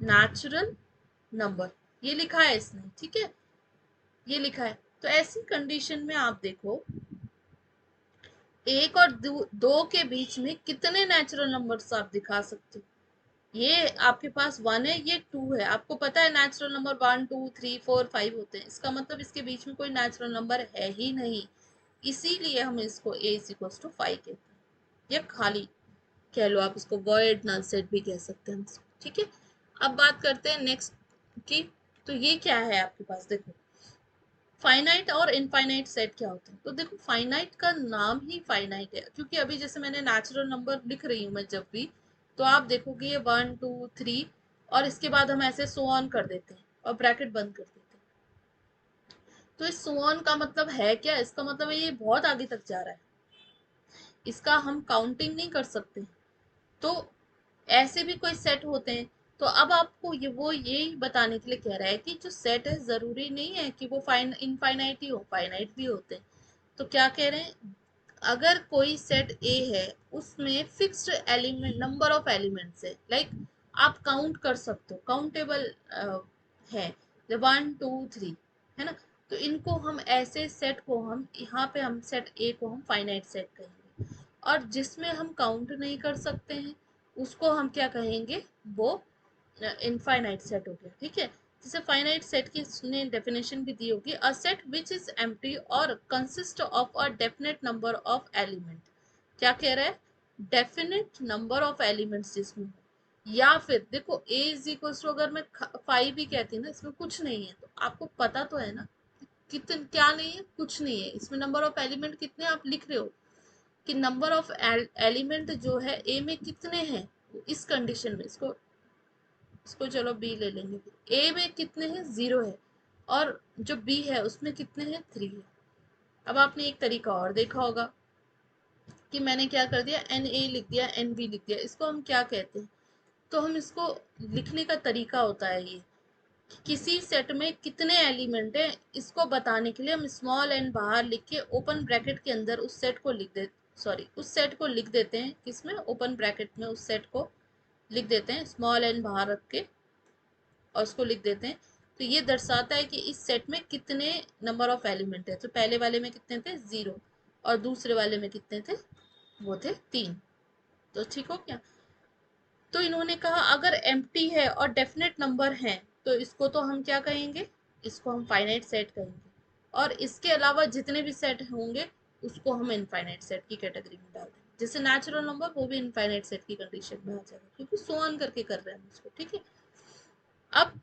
natural number, ये लिखा है इसने, ठीक है, ये लिखा है। तो ऐसी कंडीशन में आप देखो, एक और दो के बीच में कितने नेचुरल नंबर्स आप दिखा सकते हो। ये आपके पास 1 है, ये 2 है, आपको पता है नेचुरल नंबर 1 2 3 4 5 होते हैं, इसका मतलब इसके बीच में कोई नेचुरल नंबर है ही नहीं। इसीलिए हम इसको a इज इक्वल टू 5 कहते हैं, या खाली कह लो आप इसको, वर्ड नल सेट भी कह सकते हैं इसको, ठीक है। अब बात करते हैं नेक्स्ट की। तो ये क्या है आपके पास, देखो फाइनाइट और इनफाइनाइट सेट क्या होते हैं। तो देखो फाइनाइट का नाम ही फाइनाइट है, क्योंकि अभी जैसे मैंने नेचुरल नंबर लिख रही हूँ मैं जब भी, तो आप देखोगे ये 1 2 3, और इसके बाद हम ऐसे सो ऑन कर देते हैं और ब्रैकेट बंद कर देते हैं। तो इस सो ऑन का मतलब है क्या, इसका मतलब है ये बहुत आगे तक जा रहा है, इसका हम काउंटिंग नहीं कर सकते। तो ऐसे भी कोई सेट होते हैं। तो अब आपको ये वो यही बताने के लिए कह रहा है कि जो सेट है जरूरी नहीं है कि वो इनफाइनाइट ही हो, फाइनाइट भी होते हैं। तो क्या कह रहे हैं, अगर कोई सेट ए है, उसमें fixed element number of elements है, लाइक आप काउंट कर सकते हो, काउंटेबल है, 1 2 3, है ना। तो तो इनको हम ऐसे सेट को हम यहाँ पे हम सेट ए को हम फाइनाइट सेट कहेंगे, और जिसमें हम काउंट नहीं कर सकते हैं उसको हम क्या कहेंगे, वो इनफाइनाइट सेट हो गया। ठीक है, जैसे फाइनाइट सेट की इसने डेफिनेशन भी दी होगी, a set which is empty और consist of a definite number of element. क्या कह रहा है, डेफिनेट नंबर ऑफ एलिमेंट्स जिसमें, या फिर देखो ए इज इक्वल टू, अगर मैं 5 भी कहती ना, इसमें कुछ नहीं है, तो आपको पता तो है ना कितने, क्या नहीं है, कुछ नहीं है इसमें, नंबर ऑफ एलिमेंट कितने आप लिख रहे हो, कि नंबर ऑफ एलिमेंट जो है ए में कितने हैं, इस कंडीशन में इसको चलो बी ले लेंगे, ए में कितने हैं, 0 है, और जो बी है उसमें कितने हैं, 3 है। अब आपने एक तरीका और देखा होगा कि मैंने क्या कर दिया, एन ए लिख दिया, एन बी लिख दिया, इसको हम क्या कहते हैं, तो हम इसको लिखने का तरीका होता है ये, किसी सेट में कितने एलिमेंट हैं इसको बताने के लिए हम स्मॉल एन बाहर लिख के ओपन ब्रैकेट के अंदर उस सेट को लिख दे, सॉरी उस सेट को लिख देते हैं, किसमें, ओपन ब्रैकेट में उस सेट को लिख देते हैं, स्मॉल एन बाहर रख के और उसको लिख देते हैं। तो ये दर्शाता है कि इस सेट में कितने नंबर ऑफ एलिमेंट है, तो पहले वाले में कितने थे, 0, और दूसरे वाले में कितने थे, वो थे 3। तो ठीक हो गया। तो इन्होंने कहा अगर एम्प्टी है और डेफिनेट नंबर है तो इसको तो हम क्या कहेंगे, इसको हम फाइनाइट सेट कहेंगे, और इसके अलावा जितने भी सेट होंगे उसको हम इनफाइनाइट सेट की कैटेगरी में डाल देंगे, जैसे नेचुरल नंबर वो भी इनफाइनाइट सेट की कंडीशन में आ जाएगा, क्योंकि सो ऑन करके कर रहे हैं हम इसको। ठीक है, अब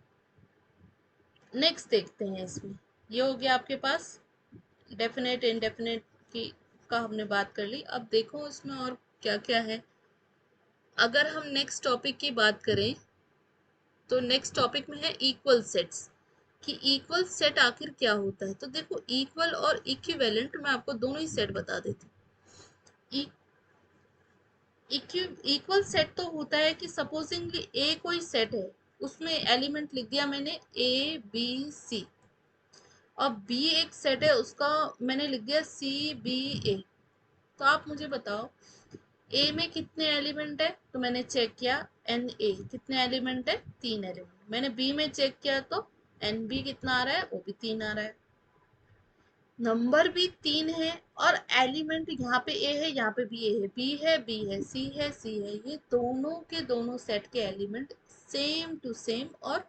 नेक्स्ट देखते हैं, इसमें ये हो गया आपके पास डेफिनेट इनडेफिनेट की का हमने बात कर ली। अब देखो इसमें और क्या क्या है। अगर हम नेक्स्ट टॉपिक की बात करें तो नेक्स्ट टॉपिक में है इक्वल सेट्स, कि इक्वल सेट आखिर क्या होता है। तो देखो इक्वल और इक्विवेलेंट मैं आपको दोनों ही सेट बता देती हूँ। इक्वल सेट तो होता है कि सपोजिंगली ए कोई सेट है, उसमें एलिमेंट लिख दिया मैंने ए बी सी, और बी एक सेट है उसका मैंने लिख दिया सी बी ए। तो आप मुझे बताओ ए में कितने एलिमेंट है, तो मैंने चेक किया एन ए कितने एलिमेंट है, 3 एलिमेंट। मैंने बी में चेक किया तो एन बी कितना आ रहा है, वो भी 3 आ रहा है, नंबर भी 3 है, और एलिमेंट यहाँ पे ए है, यहाँ पे भी ए है, बी है, बी है, सी है, सी है, ये दोनों के दोनों सेट के एलिमेंट सेम टू सेम, और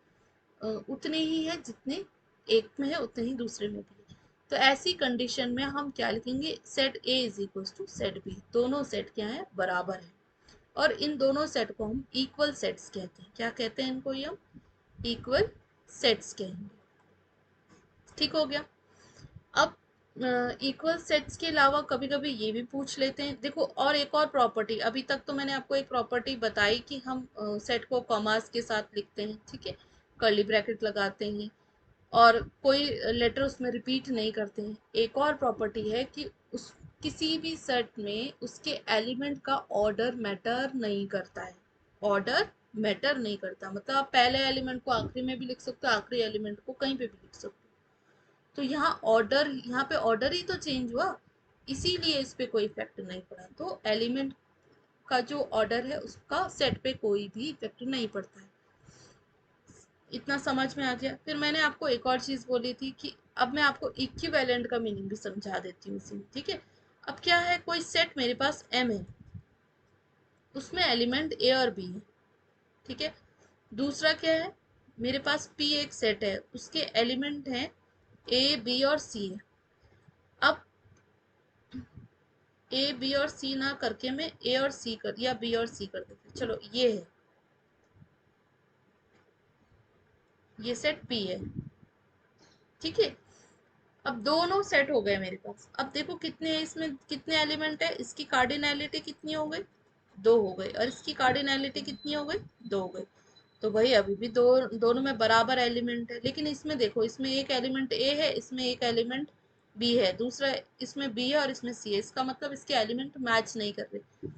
उतने ही है जितने एक में है उतने ही दूसरे में भी है। तो ऐसी कंडीशन में हम क्या लिखेंगे, set A is equal to set B, दोनों सेट क्या है, बराबर है, और इन दोनों सेट को हम इक्वल सेट्स कहते हैं। क्या कहते हैं इनको, ये हम इक्वल सेट्स कहेंगे। ठीक हो गया। अब इक्वल सेट्स के अलावा कभी कभी ये भी पूछ लेते हैं, देखो और एक और प्रॉपर्टी, अभी तक तो मैंने आपको एक प्रॉपर्टी बताई कि हम सेट को कॉमास के साथ लिखते हैं, ठीक है, कर्ली ब्रैकेट लगाते हैं और कोई लेटर उसमें रिपीट नहीं करते हैं। एक और प्रॉपर्टी है कि उस किसी भी सेट में उसके एलिमेंट का ऑर्डर मैटर नहीं करता है, ऑर्डर मैटर नहीं करता, मतलब आप पहले एलिमेंट को आखिरी में भी लिख सकते हो, आखिरी एलिमेंट को कहीं पे भी लिख सकते हो। तो यहाँ ऑर्डर, यहाँ पे ऑर्डर ही तो चेंज हुआ, इसीलिए इस पे कोई इफेक्ट नहीं पड़ा। तो एलिमेंट का जो ऑर्डर है उसका सेट पे कोई भी इफेक्ट नहीं पड़ता है। इतना समझ में आ गया। फिर मैंने आपको एक और चीज बोली थी कि अब मैं आपको इक्विवेलेंट का मीनिंग भी समझा देती हूँ इसी में। ठीक है, अब क्या है, कोई सेट मेरे पास एम है, उसमें एलिमेंट ए और बी है, ठीक है। दूसरा क्या है, मेरे पास पी एक सेट है, उसके एलिमेंट हैं ए बी और सी है। अब ए बी और सी ना करके मैं ए और सी कर या बी और सी कर देते, चलो ये है, ये सेट पी है, ठीक है। अब दोनों सेट हो गए मेरे पास। अब देखो कितने हैं इसमें, कितने एलिमेंट है, इसकी कार्डिनैलिटी कितनी हो गई, 2 हो गई, और इसकी कार्डिनैलिटी कितनी हो गई, 2 हो गई। तो भाई अभी भी दोनों में बराबर एलिमेंट है, लेकिन इसमें देखो, इसमें एक एलिमेंट ए है, इसमें एक एलिमेंट बी है, दूसरा इसमें बी है और इसमें सी है, इसका मतलब इसके एलिमेंट मैच नहीं कर रहे।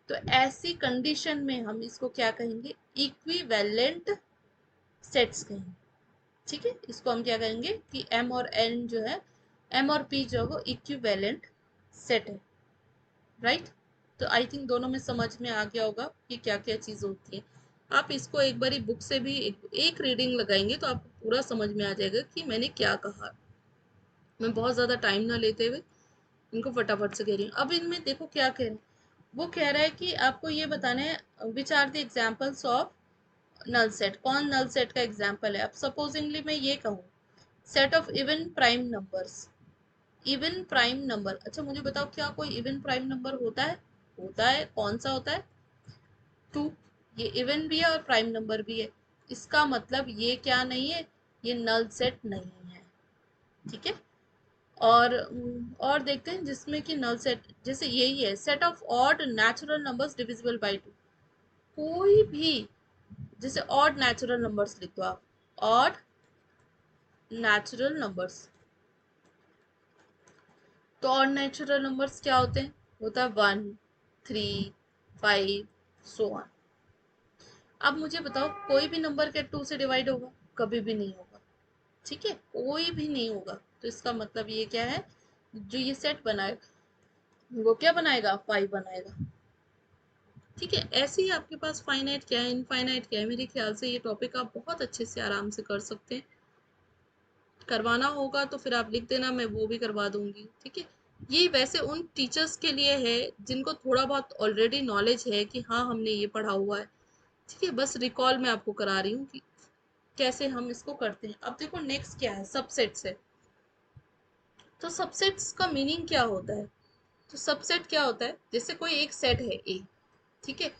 तो ऐसी कंडीशन में हम इसको क्या कहेंगे, इक्विवेलेंट सेट्स कहेंगे। ठीक है, इसको हम क्या कहेंगे कि एम और एन जो है, एम और पी जो है वो इक्विवेलेंट सेट है, राइट। तो आई थिंक दोनों में समझ में आ गया होगा कि क्या क्या चीज होती है। आप इसको एक बारी बुक से भी एक रीडिंग लगाएंगे तो आपको पूरा समझ में आ जाएगा कि मैंने क्या कहा। मैं बहुत ज़्यादा टाइम ना लेते हुए इनको फटाफट से कह रही हूँ। अब इनमें देखो क्या कह रहे हैं, वो कह रहा है कि आपको ये बताना है which are the examples of null set. कौन नल सेट का एग्जाम्पल है? अब सपोजिंगली मैं ये कहूँ set of even prime numbers. Even prime number, अच्छा मुझे बताओ क्या कोई इवन प्राइम नंबर होता है? होता है, कौन सा होता है? 2। ये इवन भी है और प्राइम नंबर भी है, इसका मतलब ये क्या नहीं है, ये नल सेट नहीं है। ठीक है। और देखते हैं जिसमें कि नल सेट जैसे यही है, set of odd natural numbers divisible by 2। कोई भी, जैसे ऑड नेचुरल नंबर्स लिख दो आप, ऑड नेचुरल नंबर्स। तो ऑड नेचुरल नंबर्स क्या होते हैं? होता है 1, 3, 5, सो ऑन। अब मुझे बताओ कोई भी नंबर क्या 2 से डिवाइड होगा? कभी भी नहीं होगा। ठीक है, कोई भी नहीं होगा। तो इसका मतलब ये क्या है, जो ये सेट बनाएगा वो क्या बनाएगा? 5 बनाएगा। ठीक है, ऐसे ही आपके पास फाइनाइट क्या है, इनफाइनाइट क्या है, मेरे ख्याल से ये टॉपिक आप बहुत अच्छे से आराम से कर सकते हैं। करवाना होगा तो फिर आप लिख देना, मैं वो भी करवा दूंगी। ठीक है, ये वैसे उन टीचर्स के लिए है जिनको थोड़ा बहुत ऑलरेडी नॉलेज है कि हाँ हमने ये पढ़ा हुआ है। ठीक है, बस रिकॉल मैं आपको करा रही हूँ कि कैसे हम इसको करते हैं। अब देखो नेक्स्ट क्या है, सबसेट्स है। तो सबसेट्स का मीनिंग क्या होता है? तो सबसेट क्या होता है, जैसे कोई एक सेट है ए। ठीक है,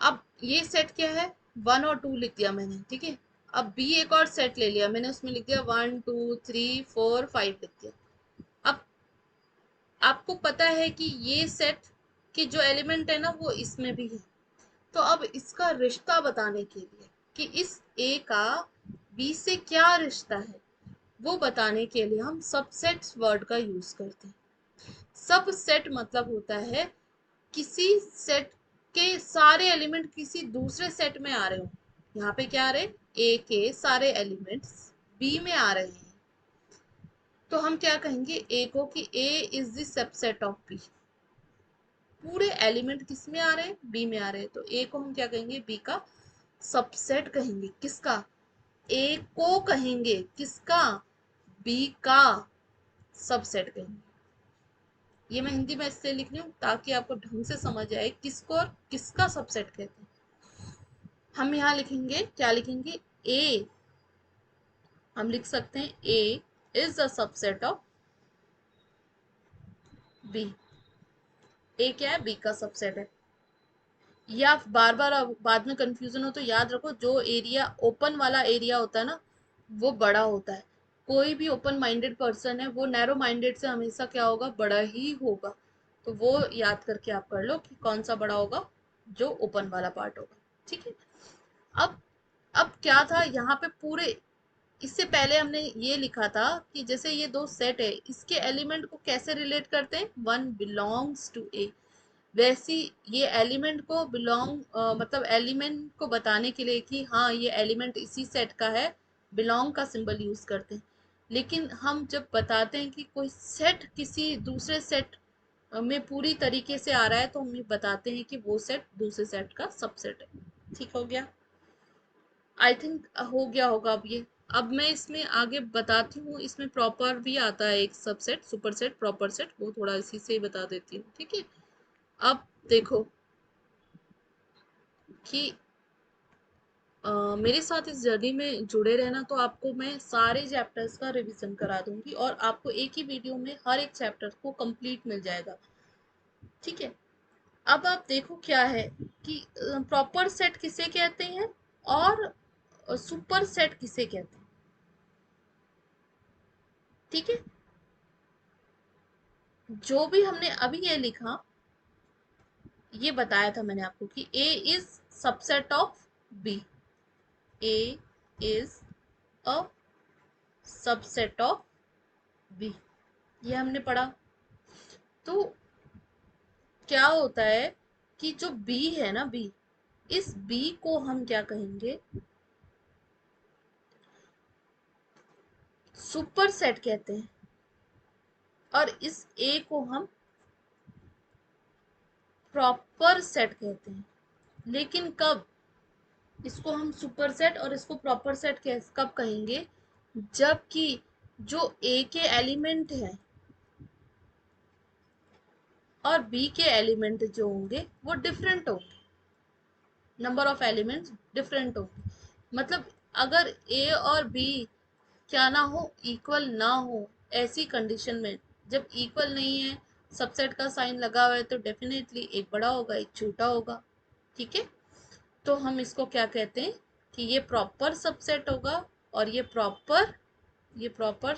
अब ये सेट क्या है, 1 और 2 लिख दिया मैंने। ठीक है, अब बी एक और सेट ले लिया मैंने, उसमें लिख दिया 1, 2, 3, 4, 5 लिख दिया। अब आपको पता है कि ये सेट के जो एलिमेंट है ना वो इसमें भी है। तो अब इसका रिश्ता बताने के लिए कि इस ए का बी से क्या रिश्ता है, वो बताने के लिए हम सबसेट वर्ड का यूज करते हैं। सबसेट मतलब होता है किसी सेट के सारे एलिमेंट किसी दूसरे सेट में आ रहे हो। यहाँ पे क्या आ रहे हैं, ए के सारे एलिमेंट्स बी में आ रहे हैं। तो हम क्या कहेंगे ए को कि A is the subset of B. पूरे एलिमेंट किस में आ रहे हैं? बी में आ रहे हैं, तो ए को हम क्या कहेंगे, बी का सबसेट कहेंगे। किसका? ए को कहेंगे, किसका? बी का सबसेट कहेंगे। ये मैं हिंदी में इसलिए लिख रही हूँ ताकि आपको ढंग से समझ आए किसको और किसका सबसेट कहते हैं। हम यहाँ लिखेंगे, क्या लिखेंगे, ए, हम लिख सकते हैं A is the subset of B. A क्या है? बी का सबसेट है। या बार बार बाद में कंफ्यूजन हो तो याद रखो, जो एरिया ओपन वाला एरिया होता है ना वो बड़ा होता है। कोई भी ओपन माइंडेड पर्सन है वो नैरो माइंडेड से हमेशा क्या होगा, बड़ा ही होगा। तो वो याद करके आप कर लो कि कौन सा बड़ा होगा, जो ओपन वाला पार्ट होगा। ठीक है। अब अब क्या था यहाँ पे, पूरे इससे पहले हमने ये लिखा था कि जैसे ये दो सेट है, इसके एलिमेंट को कैसे रिलेट करते हैं, 1 बिलोंग्स टू ए। वैसी ये एलिमेंट को मतलब एलिमेंट को बताने के लिए कि हाँ ये एलिमेंट इसी सेट का है, बिलोंग का सिंबल यूज करते हैं। लेकिन हम जब बताते हैं कि कोई सेट किसी दूसरे सेट में पूरी तरीके से आ रहा है तो हम ये बताते हैं कि वो सेट दूसरे सेट का सबसेट है। ठीक हो गया? आई थिंक हो गया होगा अब ये। अब मैं इसमें आगे बताती हूँ, इसमें प्रॉपर भी आता है एक subset, super set, proper set, वो थोड़ा इसी से ही बता देती हूँ। ठीक है, अब देखो कि मेरे साथ इस जर्नी में जुड़े रहना, तो आपको मैं सारे चैप्टर्स का रिवीजन करा दूंगी और आपको एक ही वीडियो में हर एक चैप्टर को कंप्लीट मिल जाएगा। ठीक है, अब आप देखो क्या है कि प्रॉपर सेट किसे कहते हैं और सुपर सेट किसे कहते हैं। ठीक है, जो भी हमने अभी ये लिखा, ये बताया था मैंने आपको कि A is subset of B. A is a subset of B, ये हमने पढ़ा। तो क्या होता है कि जो बी है ना, बी, इस बी को हम क्या कहेंगे, सुपर सेट कहते हैं। और इस ए को हम प्रॉपर सेट कहते हैं। लेकिन कब इसको हम सुपर सेट और इसको प्रॉपर सेट कब कहेंगे, जबकि जो ए के एलिमेंट है और बी के एलिमेंट जो होंगे वो डिफरेंट होंगे, नंबर ऑफ एलिमेंट्स डिफरेंट होंगे। मतलब अगर ए और बी क्या ना हो, इक्वल ना हो, ऐसी कंडीशन में, जब इक्वल नहीं है, सबसेट का साइन लगा हुआ है, तो डेफिनेटली एक बड़ा होगा एक छोटा होगा। ठीक है, तो हम इसको क्या कहते हैं कि ये प्रॉपर सबसेट होगा और ये प्रॉपर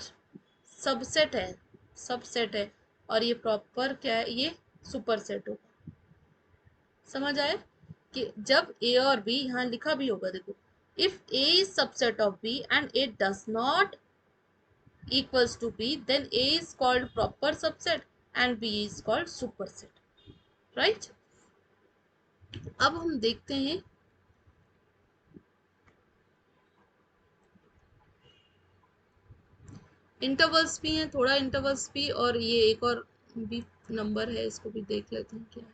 सबसेट है, सबसेट है, और ये प्रॉपर क्या है, ये सुपरसेट होगा। समझ आए कि जब ए और बी, यहाँ लिखा भी होगा देखो, if A is subset of B and A does not equals to b, then a is called proper subset and b is called superset, right? अब हम देखते हैं इंटरवल्स भी हैं, थोड़ा इंटरवल्स भी, और ये एक और भी नंबर है, इसको भी देख लेते हैं क्या है।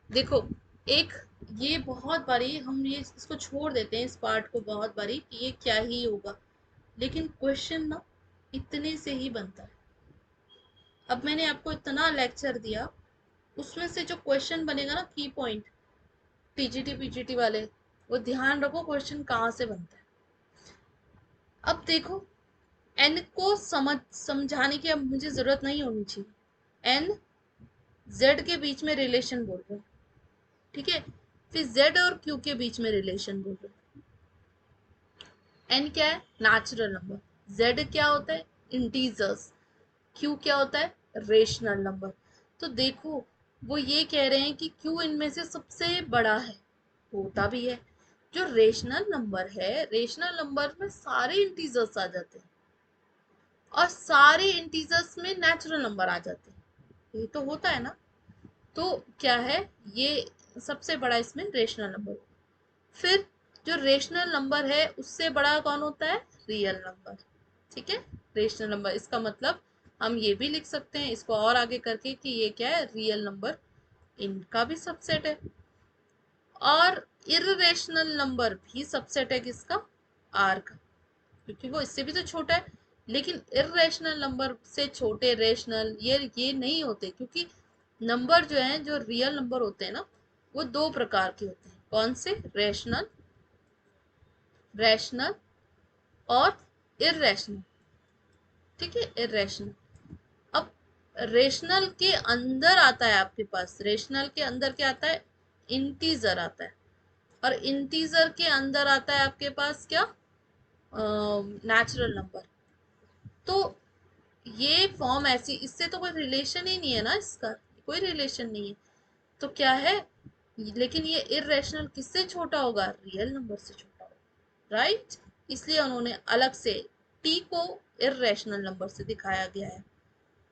देखो, एक ये बहुत बारी हम ये इसको छोड़ देते हैं, इस पार्ट को बहुत बारी कि ये क्या ही होगा, लेकिन क्वेश्चन ना इतने से ही बनता है। अब मैंने आपको इतना लेक्चर दिया, उसमें से जो क्वेश्चन बनेगा ना, की पॉइंट, टीजीटी पीजीटी वाले, वो ध्यान रखो क्वेश्चन कहाँ से बनता है। अब देखो, एन को समझाने की अब मुझे जरूरत नहीं होनी चाहिए। एन जेड के बीच में रिलेशन बोल रहे हैं, ठीक है, फिर जेड और क्यू के बीच में रिलेशन बोल रहे हैं। एन क्या है, नेचुरल नंबर। जेड क्या होता है, इंटीजर्स। क्यू क्या होता है, रेशनल नंबर। तो देखो, वो ये कह रहे हैं कि क्यू इनमें से सबसे बड़ा है, होता भी है। जो रेशनल नंबर है, रेशनल नंबर में सारे इंटीजर्स आ जाते हैं और सारे इंटीजर्स में नेचुरल नंबर आ जाते हैं, ये तो होता है ना। तो क्या है, ये सबसे बड़ा इसमें रेशनल नंबर। फिर जो रेशनल नंबर है उससे बड़ा कौन होता है, रियल नंबर। ठीक है, रेशनल नंबर, इसका मतलब हम ये भी लिख सकते हैं इसको और आगे करके कि ये क्या है, रियल नंबर, इनका भी सबसेट है। और इर्रेशनल नंबर भी सबसेट है किसका, आर का, क्योंकि वो इससे भी तो छोटा है। लेकिन इर्रेशनल नंबर से छोटे रेशनल ये नहीं होते, क्योंकि नंबर जो है, जो रियल नंबर होते हैं ना, वो दो प्रकार के होते हैं। कौन से, रेशनल, रैशनल और इर्रेशनल। ठीक है, इर्रेशनल। अब रेशनल के अंदर आता है आपके पास, रेशनल के अंदर क्या आता है, इंटीजर आता है, और इंटीजर के अंदर आता है आपके पास क्या, नेचुरल नंबर। तो ये फॉर्म ऐसी, इससे तो कोई रिलेशन ही नहीं है ना, इसका कोई रिलेशन नहीं है। तो क्या है, लेकिन ये इर्रेशनल किससे छोटा होगा, रियल नंबर से छोटा होगा, राइट। इसलिए उन्होंने अलग से टी को इर्रेशनल नंबर से दिखाया गया है।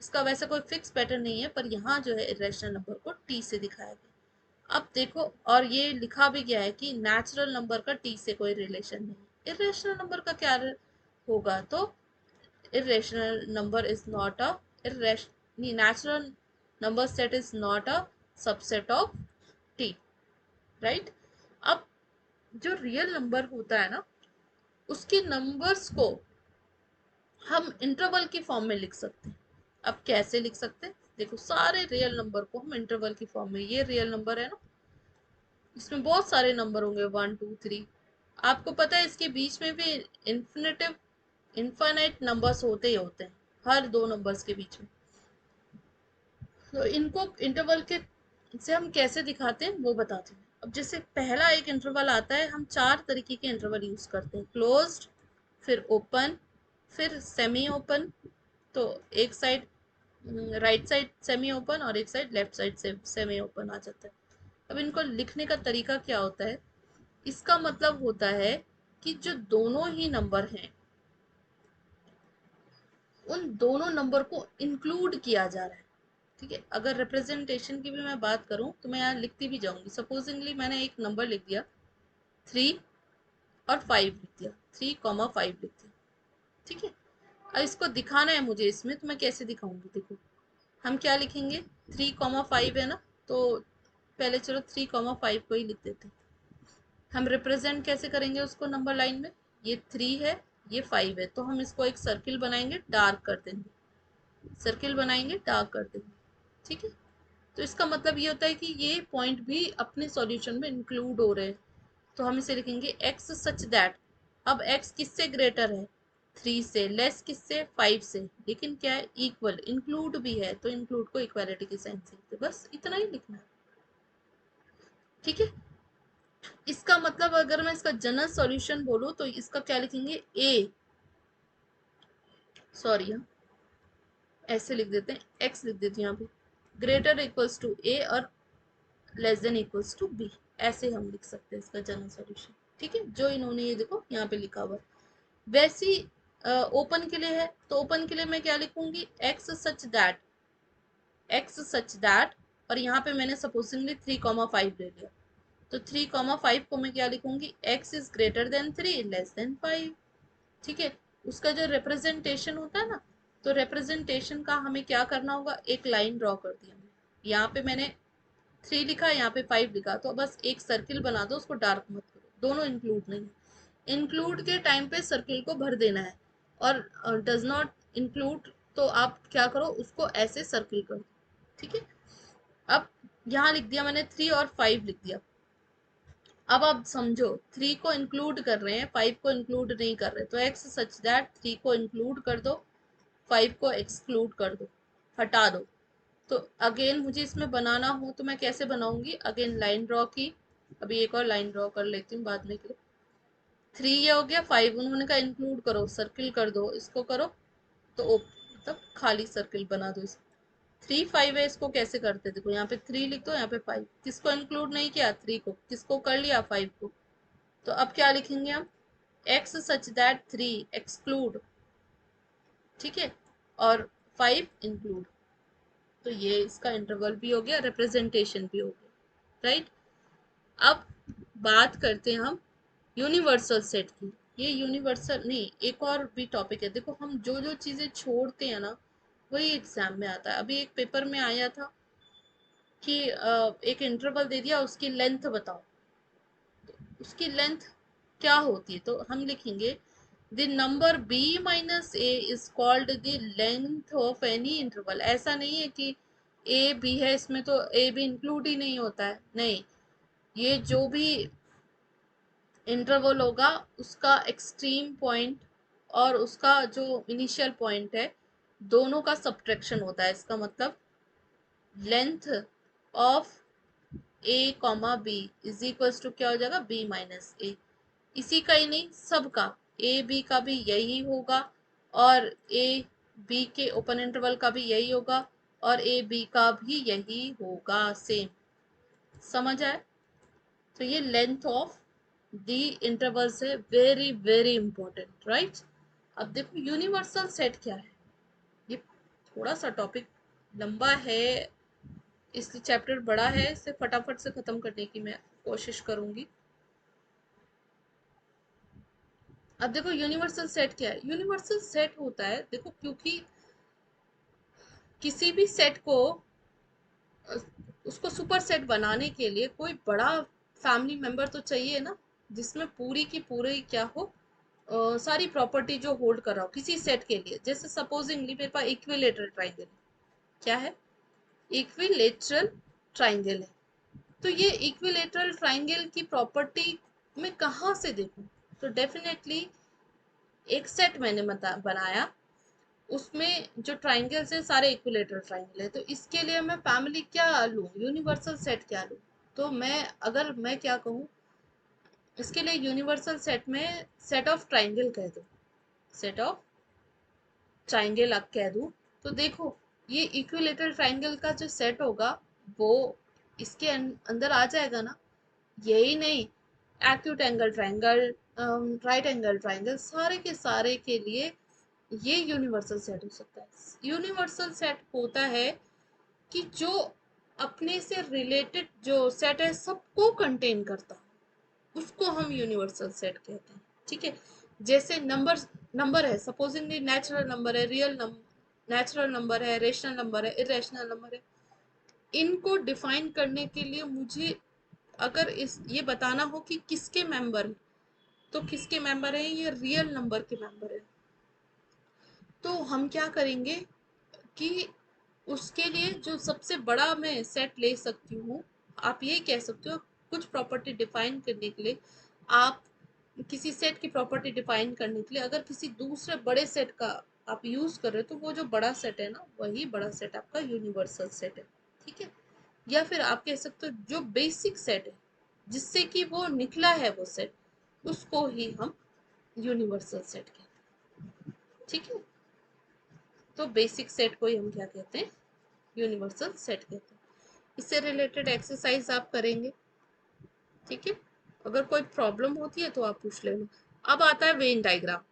इसका वैसे कोई फिक्स पैटर्न नहीं है, पर यहाँ जो है इरेशनल नंबर को टी से दिखाया गया। अब देखो, और ये लिखा भी गया है कि नेचुरल नंबर का टी से कोई रिलेशन नहीं। इरेशनल नंबर का क्या होगा, तो irrational number is not a natural number set is not a subset of t, right। अब जो रियल नंबर होता है ना, उसके नंबर्स को हम इंटरवल की फॉर्म में लिख सकते हैं। अब कैसे लिख सकते हैं, देखो, सारे रियल नंबर को हम इंटरवल की फॉर्म में, ये रियल नंबर है ना, इसमें बहुत सारे नंबर होंगे, 1 2 3, आपको पता है इसके बीच में भी इन्फिनेटिव इनफाइनाइट नंबर्स होते ही होते हैं, हर दो नंबर्स के बीच में। तो इनको इंटरवल के से हम कैसे दिखाते हैं वो बताते हैं। अब जैसे पहला एक इंटरवल आता है, हम चार तरीके के इंटरवल यूज करते हैं, क्लोज्ड, फिर ओपन, फिर सेमी ओपन। तो एक side right side semi open और एक साइड लेफ्ट साइड से सेमी ओपन आ जाता है। अब इनको लिखने का तरीका क्या होता है, इसका मतलब होता है कि जो दोनों ही नंबर हैं, उन दोनों नंबर को इंक्लूड किया जा रहा है। ठीक है, अगर रिप्रेजेंटेशन की भी मैं बात करूं तो मैं यहाँ लिखती भी जाऊंगी। सपोजिंगली मैंने एक नंबर लिख दिया 3 और 5 लिख दिया, 3 5 लिख दिया। ठीक है, अब इसको दिखाना है मुझे इसमें, तो मैं कैसे दिखाऊंगी, देखो, हम क्या लिखेंगे, 3 5 है ना, तो पहले चलो 3 5 को ही लिख देते हैं। हम रिप्रेजेंट कैसे करेंगे उसको नंबर लाइन में, ये 3 है, ये 5 है, तो हम इसको एक सर्किल बनाएंगे, डार्क कर देंगे, सर्किल बनाएंगे, डार्क कर देंगे। ठीक है, तो इसका मतलब ये होता है कि ये पॉइंट भी अपने सॉल्यूशन में इंक्लूड हो रहे हैं। तो हम इसे लिखेंगे x सच दैट, अब x किससे ग्रेटर है, 3 से, लेस किससे, 5 से, लेकिन क्या है, इक्वल, इंक्लूड भी है, तो इंक्लूड को इक्वालिटी के साइन से, तो बस इतना ही लिखना है। ठीक है, इसका मतलब अगर मैं इसका जनरल सॉल्यूशन बोलूं तो इसका क्या लिखेंगे, a, सॉरी ऐसे लिख देते हैं, x लिख देते हैं यहाँ पे, ग्रेटर इक्वल्स टू a और less than equals to b, ऐसे हम लिख सकते हैं इसका जनरल सॉल्यूशन। ठीक है, जो इन्होंने ये देखो यहाँ पे लिखा हुआ है। वैसी ओपन के लिए है, तो ओपन के लिए मैं क्या लिखूंगी, x such that, x such that, और यहाँ पे मैंने सपोजिंगली 3,5 ले लिया, तो 3,5 को मैं क्या लिखूंगी, x is greater then 3 less than 5। ठीक है, उसका जो रिप्रेजेंटेशन होता है ना, तो रिप्रेजेंटेशन का हमें क्या करना होगा, एक लाइन ड्रॉ कर दी हमने, यहाँ पे मैंने 3 लिखा, यहाँ पे 5 लिखा, तो बस एक सर्किल बना दो, उसको डार्क मत करो, दोनों इंक्लूड नहीं, इंक्लूड के टाइम पे सर्किल को भर देना है, और डज नॉट इंक्लूड तो आप क्या करो, उसको ऐसे सर्किल करो। ठीक है, अब यहाँ लिख दिया मैंने 3 और 5 लिख दिया। अब आप समझो, 3 को इंक्लूड कर रहे हैं, 5 को इंक्लूड नहीं कर रहे, तो एक्स सच दैट 3 को इंक्लूड कर दो, 5 को एक्सक्लूड कर दो, हटा दो। तो अगेन मुझे इसमें बनाना हो तो मैं कैसे बनाऊंगी, अगेन लाइन ड्रॉ की, अभी एक और लाइन ड्रॉ कर लेती हूँ बाद में के लिए। 3 ये हो गया, 5 उन्होंने कहा इंक्लूड करो, सर्किल कर दो, इसको करो, तो मतलब खाली सर्किल बना दो इसको। 3 5 है, इसको कैसे करते, देखो यहाँ पे 3 लिख दो, यहाँ पे 5, किसको इंक्लूड नहीं किया, 3 को, किसको कर लिया, 5 को। तो अब क्या लिखेंगे हम, x सच दैट 3 एक्सक्लूड, ठीक है, और 5 इंक्लूड, तो ये इसका इंटरवल भी हो गया, रिप्रेजेंटेशन भी हो गया, राइट। अब बात करते हैं हम यूनिवर्सल सेट की। ये यूनिवर्सल नहीं, एक और भी टॉपिक है, देखो हम जो जो चीजें छोड़ते हैं ना, वही एग्जाम में आता है। अभी एक पेपर में आया था कि एक इंटरवल दे दिया, उसकी लेंथ बताओ, उसकी लेंथ क्या होती है, तो हम लिखेंगे the number b minus A is called the length of any interval. ऐसा नहीं है कि a b है, इसमें तो a b इंक्लूड ही नहीं होता है, नहीं, ये जो भी इंटरवल होगा उसका एक्सट्रीम पॉइंट और उसका जो इनिशियल पॉइंट है, दोनों का सब्ट्रैक्शन होता है। इसका मतलब length of a comma B is equals to क्या हो जाएगा, b माइनस ए। इसी का ही नहीं, सबका, ए बी का भी यही होगा, और ए बी के ओपन इंटरवल का भी यही होगा, और ए बी का भी यही होगा, सेम। समझ आए, तो ये लेंथ ऑफ दी इंटरवल्स है, वेरी वेरी इंपॉर्टेंट, राइट। अब देखो यूनिवर्सल सेट क्या है, ये थोड़ा सा टॉपिक लंबा है, इसलिए चैप्टर बड़ा है, इसे फटाफट से खत्म करने की मैं कोशिश करूंगी। अब देखो यूनिवर्सल सेट क्या है, यूनिवर्सल सेट होता है, देखो क्योंकि किसी भी सेट को उसको सुपर सेट बनाने के लिए कोई बड़ा फैमिली मेंबर तो चाहिए ना, जिसमें पूरी की पूरी क्या हो, सारी प्रॉपर्टी जो होल्ड कर रहा हो किसी सेट के लिए। जैसे सपोजिंगली मेरे पास इक्विलेटरल ट्राइंगल, क्या है, इक्विलेटरल ट्राइंगल है, तो ये इक्विलेटरल ट्राइंगल की प्रॉपर्टी मैं कहाँ से देखूं, तो डेफिनेटली एक सेट मैंने बनाया, उसमें जो ट्राइंगल्स है सारे इक्विलेटरल ट्राइंगल है, तो इसके लिए मैं फैमिली क्या लूँ, यूनिवर्सल सेट क्या लूँ। तो मैं अगर मैं क्या कहूँ, इसके लिए यूनिवर्सल सेट में सेट ऑफ ट्राइंगल कह दो, सेट ऑफ ट्राइंगल अब कह दूँ, तो देखो ये इक्विलेटरल ट्राइंगल का जो सेट होगा वो इसके अंदर आ जाएगा ना। यही नहीं, acute angle triangle, right angle triangle, सारे के सारे के लिए ये यूनिवर्सल सेट हो सकता है। यूनिवर्सल सेट होता है कि जो अपने से रिलेटेड जो सेट है सबको कंटेन करता है, उसको हम यूनिवर्सल सेट कहते हैं। ठीक है, जैसे नंबर, नंबर है, सपोजिंगली नेचुरल नंबर है, रियल नंबर, नेचुरल नंबर है, रेशनल नंबर है, इरेशनल नंबर है, इनको डिफाइन करने के लिए मुझे अगर इस ये बताना हो कि किसके मेंबर, तो किसके मेंबर है? ये रियल नंबर के मेंबर है। तो हम क्या करेंगे कि उसके लिए जो सबसे बड़ा मैं सेट ले सकती हूँ, आप ये कह सकते हो कुछ प्रॉपर्टी डिफाइन करने के लिए, आप किसी सेट की प्रॉपर्टी डिफाइन करने के लिए अगर किसी दूसरे बड़े सेट का आप यूज कर रहे हो, तो वो जो बड़ा सेट है ना, वही बड़ा सेट आपका यूनिवर्सल सेट है। ठीक है, या फिर आप कह सकते हो जो बेसिक सेट है जिससे कि वो निकला है वो सेट, उसको ही हम यूनिवर्सल सेट कहते हैं। ठीक है, तो बेसिक सेट को ही हम क्या कहते हैं? यूनिवर्सल सेट कहते हैं। इससे रिलेटेड एक्सरसाइज आप करेंगे। ठीक है, अगर कोई प्रॉब्लम होती है तो आप पूछ लेना। अब आता है Venn diagram.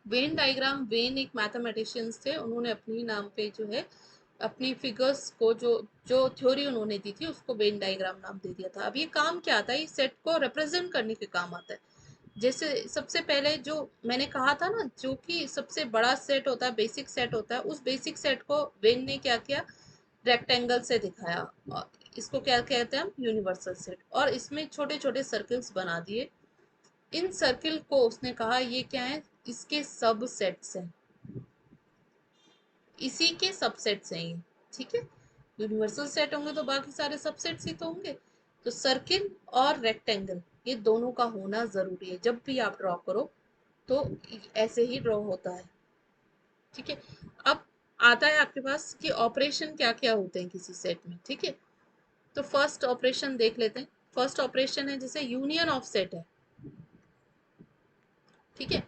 Venn diagram, when एक मैथमेटिशियंस थे, उन्होंने अपनी नाम पे जो है अपनी फिगर्स को जो जो थ्योरी उन्होंने दी थी उसको वेन डायग्राम नाम दे दिया था। अब ये काम क्या आता है? इस सेट को रिप्रेजेंट करने के काम आता है। जैसे सबसे पहले जो मैंने कहा था ना, जो कि सबसे बड़ा सेट होता है, बेसिक सेट होता है, उस बेसिक सेट को वेन ने क्या किया? रेक्टेंगल से दिखाया। और इसको क्या कहते हैं हम? Universal set. और इसमें छोटे छोटे सर्कल्स बना दिए। इन सर्किल को उसने कहा ये क्या है? इसके सब सेट्स हैं, इसी के सबसेट्स हैं ये। ठीक है, यूनिवर्सल सेट होंगे तो बाकी सारे सबसेट्स ही तो होंगे। तो सर्किल और रेक्टेंगल ये दोनों का होना जरूरी है। जब भी आप ड्रॉ करो तो ऐसे ही ड्रॉ होता है। ठीक है, अब आता है आपके पास कि ऑपरेशन क्या क्या होते हैं किसी सेट में। ठीक है, तो फर्स्ट ऑपरेशन देख लेते हैं। फर्स्ट ऑपरेशन है जैसे यूनियन ऑफ सेट है। ठीक है,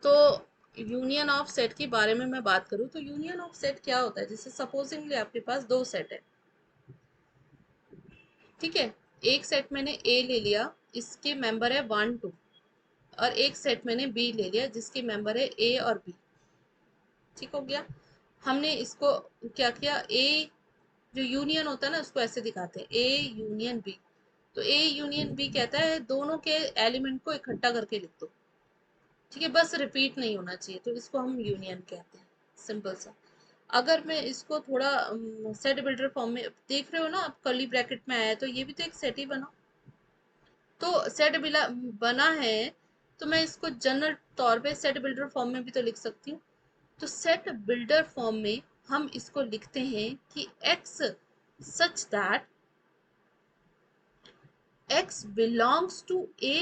तो यूनियन ऑफ सेट के बारे में मैं बात करूं तो यूनियन ऑफ सेट क्या होता है? जैसे सपोजिंगली आपके पास दो सेट है। ठीक है, एक सेट मैंने ए ले लिया, इसके मेंबर है 1 2, और एक सेट मैंने बी ले लिया जिसके मेंबर है ए और बी। ठीक हो गया। हमने इसको क्या किया? ए जो यूनियन होता है ना, उसको ऐसे दिखाते हैं, ए यूनियन बी। तो ए यूनियन बी कहता है दोनों के एलिमेंट को इकट्ठा करके लिख दो। ठीक है, बस रिपीट नहीं होना चाहिए, तो इसको हम यूनियन कहते हैं। सिंपल सा। अगर मैं इसको थोड़ा सेट बिल्डर फॉर्म में देख रहे हो ना आप, कर्ली ब्रैकेट में आया है, तो ये भी तो एक सेट ही बना। तो सेट बना है, तो मैं इसको जनरल तौर पे सेट बिल्डर फॉर्म में भी तो लिख सकती हूँ। तो सेट बिल्डर फॉर्म में हम इसको लिखते हैं कि x such that x belongs to a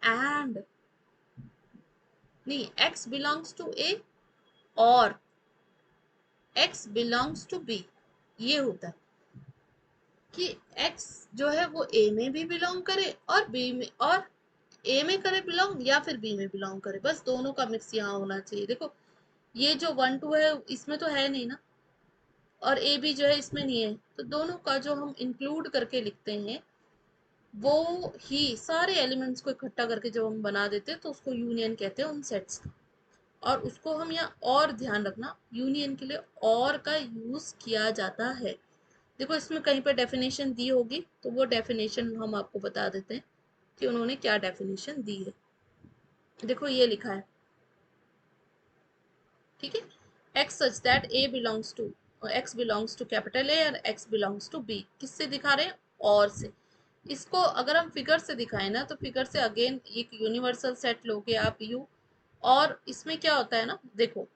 and, नहीं, x बिलोंग्स टू a और x बिलोंग्स टू b। ये होता है कि x जो है वो a में भी बिलोंग करे और b में, और a में करे बिलोंग या फिर b में बिलोंग करे, बस दोनों का मिक्स यहाँ होना चाहिए। देखो ये जो 1 2 है इसमें तो है नहीं ना, और ए बी जो है इसमें नहीं है, तो दोनों का जो हम इंक्लूड करके लिखते हैं वो ही सारे एलिमेंट्स को इकट्ठा करके जब हम बना देते हैं तो उसको यूनियन कहते हैं उन सेट्स का। और उसको हम यहाँ और ध्यान रखना, यूनियन के लिए और का यूज किया जाता है। देखो इसमें कहीं पर डेफिनेशन दी होगी, तो वो डेफिनेशन हम आपको बता देते हैं कि उन्होंने क्या डेफिनेशन दी है। देखो ये लिखा है। ठीक है, x such that a belongs to, x belongs to capital A और x बिलोंग्स टू B। किससे दिखा रहे हैं? और से। इसको अगर हम फिगर से दिखाएं ना, तो फिगर से अगेन एक यूनिवर्सल सेट लोगे आप यू, और इसमें क्या होता है ना, देखो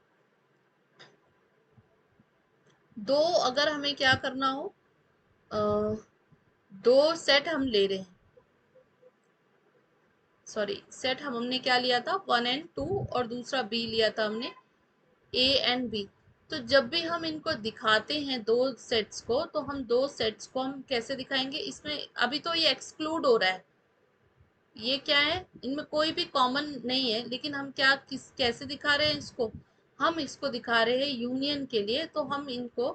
दो, अगर हमें क्या करना हो, अ, दो सेट हम ले रहे हैं, सॉरी सेट हमने क्या लिया था? 1 एंड 2, और दूसरा बी लिया था हमने ए एंड बी। तो जब भी हम इनको दिखाते हैं दो सेट्स को, तो हम दो सेट्स को हम कैसे दिखाएंगे? इसमें अभी तो ये एक्सक्लूड हो रहा है, ये क्या है? इनमें कोई भी कॉमन नहीं है, लेकिन हम क्या कैसे दिखा रहे हैं इसको? हम इसको दिखा रहे हैं यूनियन के लिए, तो हम इनको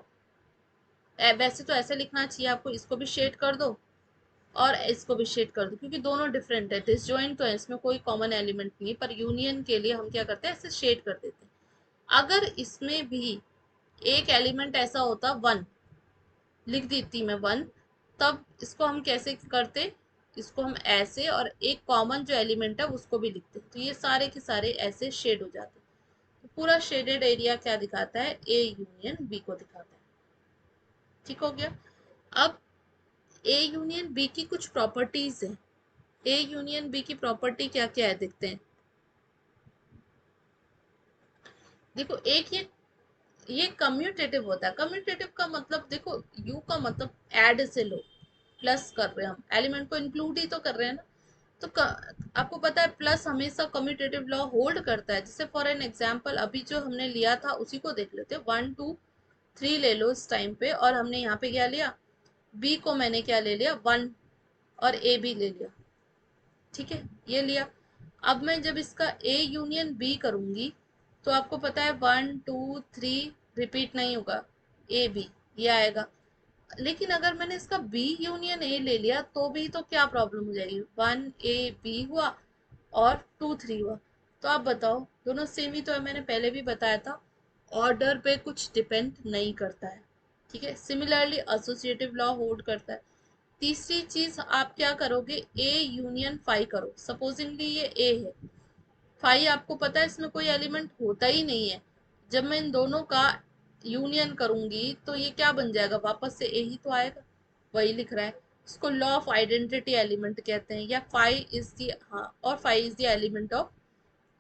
वैसे तो ऐसे लिखना चाहिए आपको, इसको भी शेड कर दो और इसको भी शेड कर दो, क्योंकि दोनों डिफरेंट है, डिसजॉइंट तो है, इसमें कोई कॉमन एलिमेंट नहीं है, पर यूनियन के लिए हम क्या करते हैं? ऐसे शेड कर देते हैं। अगर इसमें भी एक एलिमेंट ऐसा होता 1, लिख देती मैं 1, तब इसको हम कैसे करते? इसको हम ऐसे, और एक कॉमन जो एलिमेंट है उसको भी लिखते, तो ये सारे के सारे ऐसे शेड हो जाते। तो पूरा शेडेड एरिया क्या दिखाता है? ए यूनियन बी को दिखाता है। ठीक हो गया। अब ए यूनियन बी की कुछ प्रॉपर्टीज हैं, ए यूनियन बी की प्रॉपर्टी क्या क्या है देखते हैं। देखो एक ये कम्यूटेटिव होता है। कम्यूटेटिव का मतलब देखो, यू का मतलब ऐड से लो, प्लस कर रहे हैं हम, एलिमेंट को इंक्लूड ही तो कर रहे हैं ना। तो आपको पता है प्लस हमेशा कम्यूटेटिव लॉ होल्ड करता है। जैसे फॉर एन एग्जांपल अभी जो हमने लिया था उसी को देख लेते हैं। 1 2 3 ले लो इस टाइम पे, और हमने यहाँ पे क्या लिया, बी को मैंने क्या ले लिया 1, और ए भी ले लिया, ठीक है ये लिया। अब मैं जब इसका ए यूनियन बी करूंगी तो आपको पता है 1 2 3 रिपीट नहीं होगा, ए बी ये आएगा। लेकिन अगर मैंने इसका बी यूनियन ए ले लिया तो भी तो क्या प्रॉब्लम हो जाएगी, 1 A B हुआ और 2 3 हुआ। तो आप बताओ, दोनों सेम ही तो है, मैंने पहले भी बताया था, ऑर्डर पे कुछ डिपेंड नहीं करता है, ठीक है। सिमिलरली एसोसिएटिव लॉ होल्ड करता है। तीसरी चीज आप क्या करोगे, ए यूनियन फाई करो। सपोजिंगली ये ए है, फाई आपको पता है इसमें कोई एलिमेंट होता ही नहीं है। जब मैं इन दोनों का यूनियन करूंगी तो ये क्या बन जाएगा, वापस से ए ही तो आएगा, वही लिख रहा है। इसको लॉ ऑफ आइडेंटिटी एलिमेंट कहते हैं, या फाई इज द, हाँ, और phi is the element of,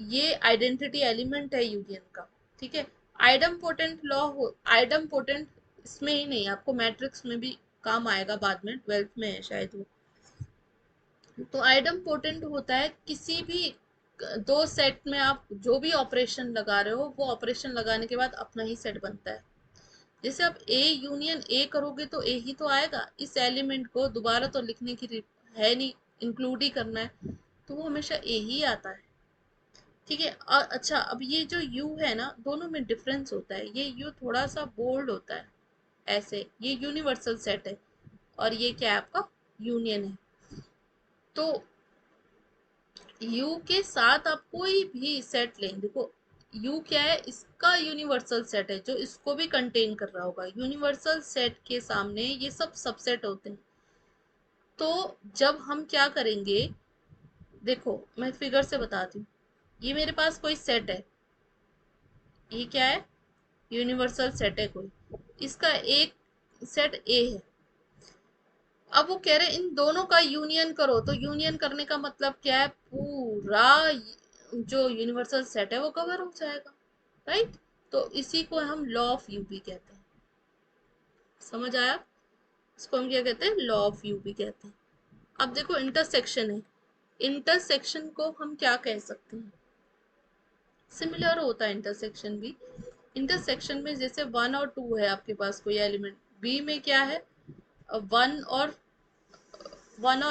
ये आइडेंटिटी एलिमेंट है यूनियन का, ठीक है। आइडम पोटेंट लॉ हो, आइडम पोटेंट इसमें ही नहीं, आपको मैट्रिक्स में भी काम आएगा बाद में, 12th में है शायद वो। तो आइडम पोटेंट होता है किसी भी दो सेट में आप जो भी ऑपरेशन लगा रहे हो वो ऑपरेशन लगाने के बाद अपना ही सेट बनता है। जैसे आप ए यूनियन ए करोगे तो ए ही तो आएगा, इस एलिमेंट को दोबारा तो लिखने की है नहीं, इंक्लूड ही करना है, तो वो हमेशा ए ही आता है, ठीक है। और अच्छा, अब ये जो यू है ना, दोनों में डिफरेंस होता है, ये यू थोड़ा सा बोल्ड होता है ऐसे, ये यूनिवर्सल सेट है, और ये क्या है आपका यूनियन है। तो यू के साथ आप कोई भी सेट लें, देखो यू क्या है, इसका यूनिवर्सल सेट है जो इसको भी कंटेन कर रहा होगा। यूनिवर्सल सेट के सामने ये सब सबसेट होते हैं। तो जब हम क्या करेंगे, देखो मैं फिगर से बताती हूँ। ये मेरे पास कोई सेट है, ये क्या है, यूनिवर्सल सेट है कोई, इसका एक सेट ए है। अब वो कह रहे हैं इन दोनों का यूनियन करो, तो यूनियन करने का मतलब क्या है, पूरा जो यूनिवर्सल सेट है वो कवर हो जाएगा, राइट। तो इसी को हम लॉ ऑफ यूबी कहते हैं, समझ आया। इसको हम क्या कहते हैं, लॉ ऑफ यूबी कहते हैं। अब देखो इंटरसेक्शन है, इंटरसेक्शन को हम क्या कह सकते हैं, सिमिलर होता है इंटरसेक्शन भी। इंटरसेक्शन में जैसे 1 और 2 है आपके पास कोई एलिमेंट, बी में क्या है, 1 और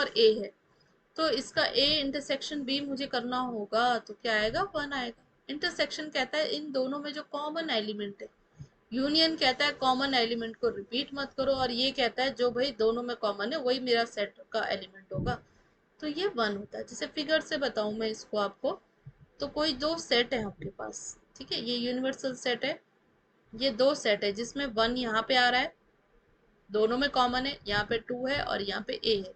ए है, तो इसका ए इंटरसेक्शन बी मुझे करना होगा तो क्या आएगा, 1 आएगा। इंटरसेक्शन कहता है इन दोनों में जो कॉमन एलिमेंट है, यूनियन कहता है कॉमन एलिमेंट को रिपीट मत करो, और ये कहता है जो भाई दोनों में कॉमन है वही मेरा सेट का एलिमेंट होगा, तो ये 1 होता है। जैसे फिगर से बताऊं मैं इसको आपको, तो कोई दो सेट है आपके पास, ठीक है, ये यूनिवर्सल सेट है, ये दो सेट है जिसमें 1 यहाँ पे आ रहा है, दोनों में कॉमन है, यहाँ पे 2 है और यहाँ पे ए है।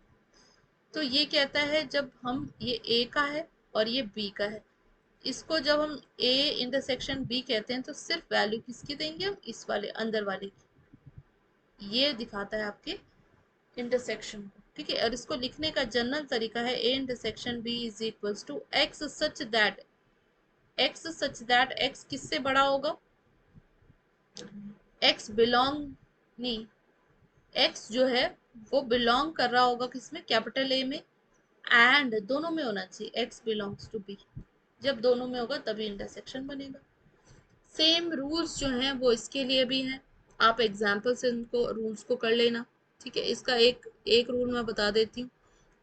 तो ये कहता है जब हम, ये ए का है और ये बी का है, इसको जब हम ए इंटरसेक्शन बी कहते हैं तो सिर्फ वैल्यू किसकी देंगे हम, इस वाले अंदर वाले की, ये दिखाता है आपके इंटरसेक्शन को, ठीक है। और इसको लिखने का जनरल तरीका है A intersection B is equals to x such that, x such that x किससे बड़ा होगा, एक्स बिलोंग, नहीं, एक्स जो है वो बिलोंग कर रहा होगा किसमें, कैपिटल ए में, एंड दोनों में होना चाहिए एक्स बिलोंग्स टू बी, जब दोनों में होगा तभी इंटरसेक्शन बनेगा। सेम रूल्स जो हैं वो इसके लिए भी हैं, आप एग्जाम्पल से उनको रूल्स को कर लेना, ठीक है। इसका एक एक रूल मैं बता देती हूँ,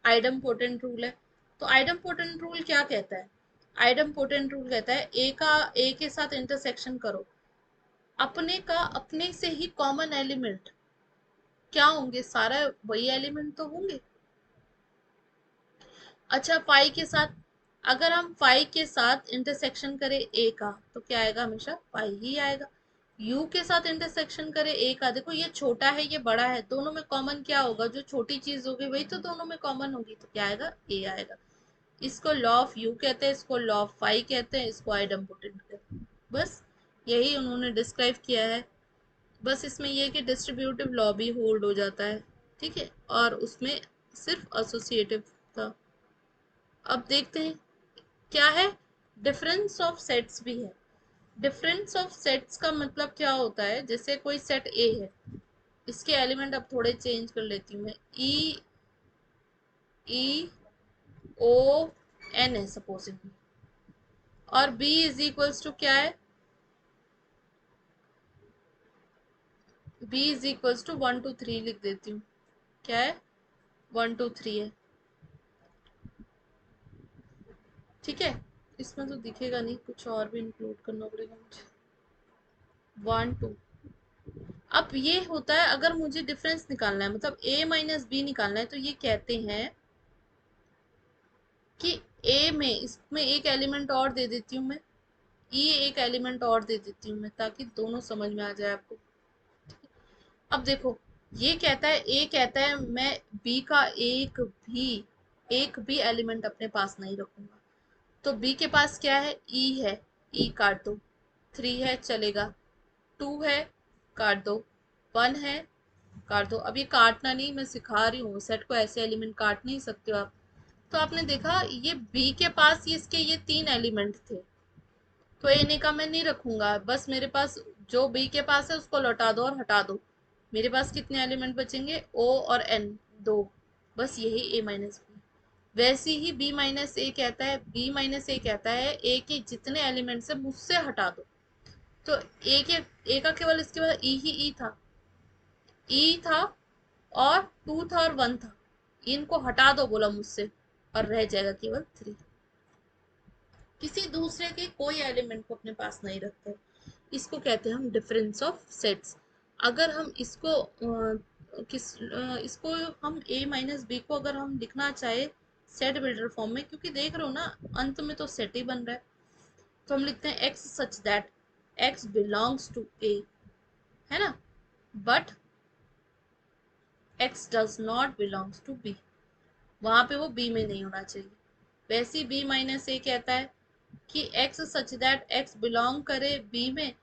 आइडम पोटेंट रूल है। तो आइडम पोटेंट रूल क्या कहता है, आइडम पोटेंट रूल कहता है ए के साथ इंटरसेक्शन करो, अपने का अपने से ही कॉमन एलिमेंट क्या होंगे, सारा वही एलिमेंट तो होंगे। अच्छा फाई के साथ, अगर हम फाई के साथ इंटरसेक्शन करें ए का तो क्या आएगा, हमेशा फाई ही आएगा। यू के साथ इंटरसेक्शन करें ए का, देखो ये छोटा है ये बड़ा है, दोनों में कॉमन क्या होगा, जो छोटी चीज होगी वही तो दोनों में कॉमन होगी, तो क्या आएगा, ए आएगा। इसको लॉ ऑफ यू कहते हैं, इसको लॉ ऑफ फाई कहते हैं, इसको आइडम्पोटेंट कहते हैं। बस यही उन्होंने डिस्क्राइब किया है। बस इसमें यह कि डिस्ट्रीब्यूटिव लॉ भी होल्ड हो जाता है, ठीक है, और उसमें सिर्फ एसोसिएटिव था। अब देखते हैं क्या है, डिफरेंस ऑफ सेट्स भी है। डिफरेंस ऑफ सेट्स का मतलब क्या होता है, जैसे कोई सेट ए है, इसके एलिमेंट अब थोड़े चेंज कर लेती हूँ मैं, ई ई ओ एन है सपोजिंग, और बी इज इक्वल्स टू क्या है, बी इज इक्वल्स टू 1 2 3 लिख देती हूँ, क्या है 1 2 3 है, ठीक है। इसमें तो दिखेगा नहीं, कुछ और भी इंक्लूड करना पड़ेगा मुझे, 1 2। अब ये होता है अगर मुझे डिफरेंस निकालना है, मतलब a माइनस बी निकालना है, तो ये कहते हैं कि a में इसमें एक एलिमेंट और दे देती हूँ मैं, e एक एलिमेंट और दे देती हूँ मैं, ताकि दोनों समझ में आ जाए आपको। अब देखो, ये कहता है, a कहता है मैं b का एक भी एलिमेंट अपने पास नहीं रखूंगा, तो b के पास क्या है, e है, e काट दो, 3 है चलेगा, 2 है काट दो, 1 है काट दो। अब ये काटना नहीं, मैं सिखा रही हूँ, सेट को ऐसे एलिमेंट काट नहीं सकते हो आप। तो आपने देखा ये बी के पास इसके ये 3 एलिमेंट थे, तो ए ने का मैं नहीं रखूंगा, बस मेरे पास जो बी के पास है उसको लौटा दो और हटा दो। मेरे पास कितने एलिमेंट बचेंगे, ओ और एन, 2, बस यही ए माइनस बी। वैसे ही बी माइनस ए कहता है, बी माइनस ए कहता है ए के जितने एलिमेंट्स है मुझसे हटा दो। तो ए का केवल इसके बाद ई ही ई था, ई था और 2 था और 1 था, इनको हटा दो बोला मुझसे, और रह जाएगा केवल 3। किसी दूसरे के कोई एलिमेंट को अपने पास नहीं रखते, इसको कहते हैं हम डिफरेंस ऑफ सेट्स। अगर हम इसको इसको हम a माइनस बी को अगर हम लिखना चाहे सेट बिल्डर फॉर्म में, क्योंकि देख रहे हो ना अंत में तो सेट ही बन रहा है, तो हम लिखते हैं x such that x belongs to a, है ना, but x does not belongs to B, वहां पे वो बी में नहीं होना चाहिए। वैसे बी माइनस ए कहता है कि X such that X belong करे बी में,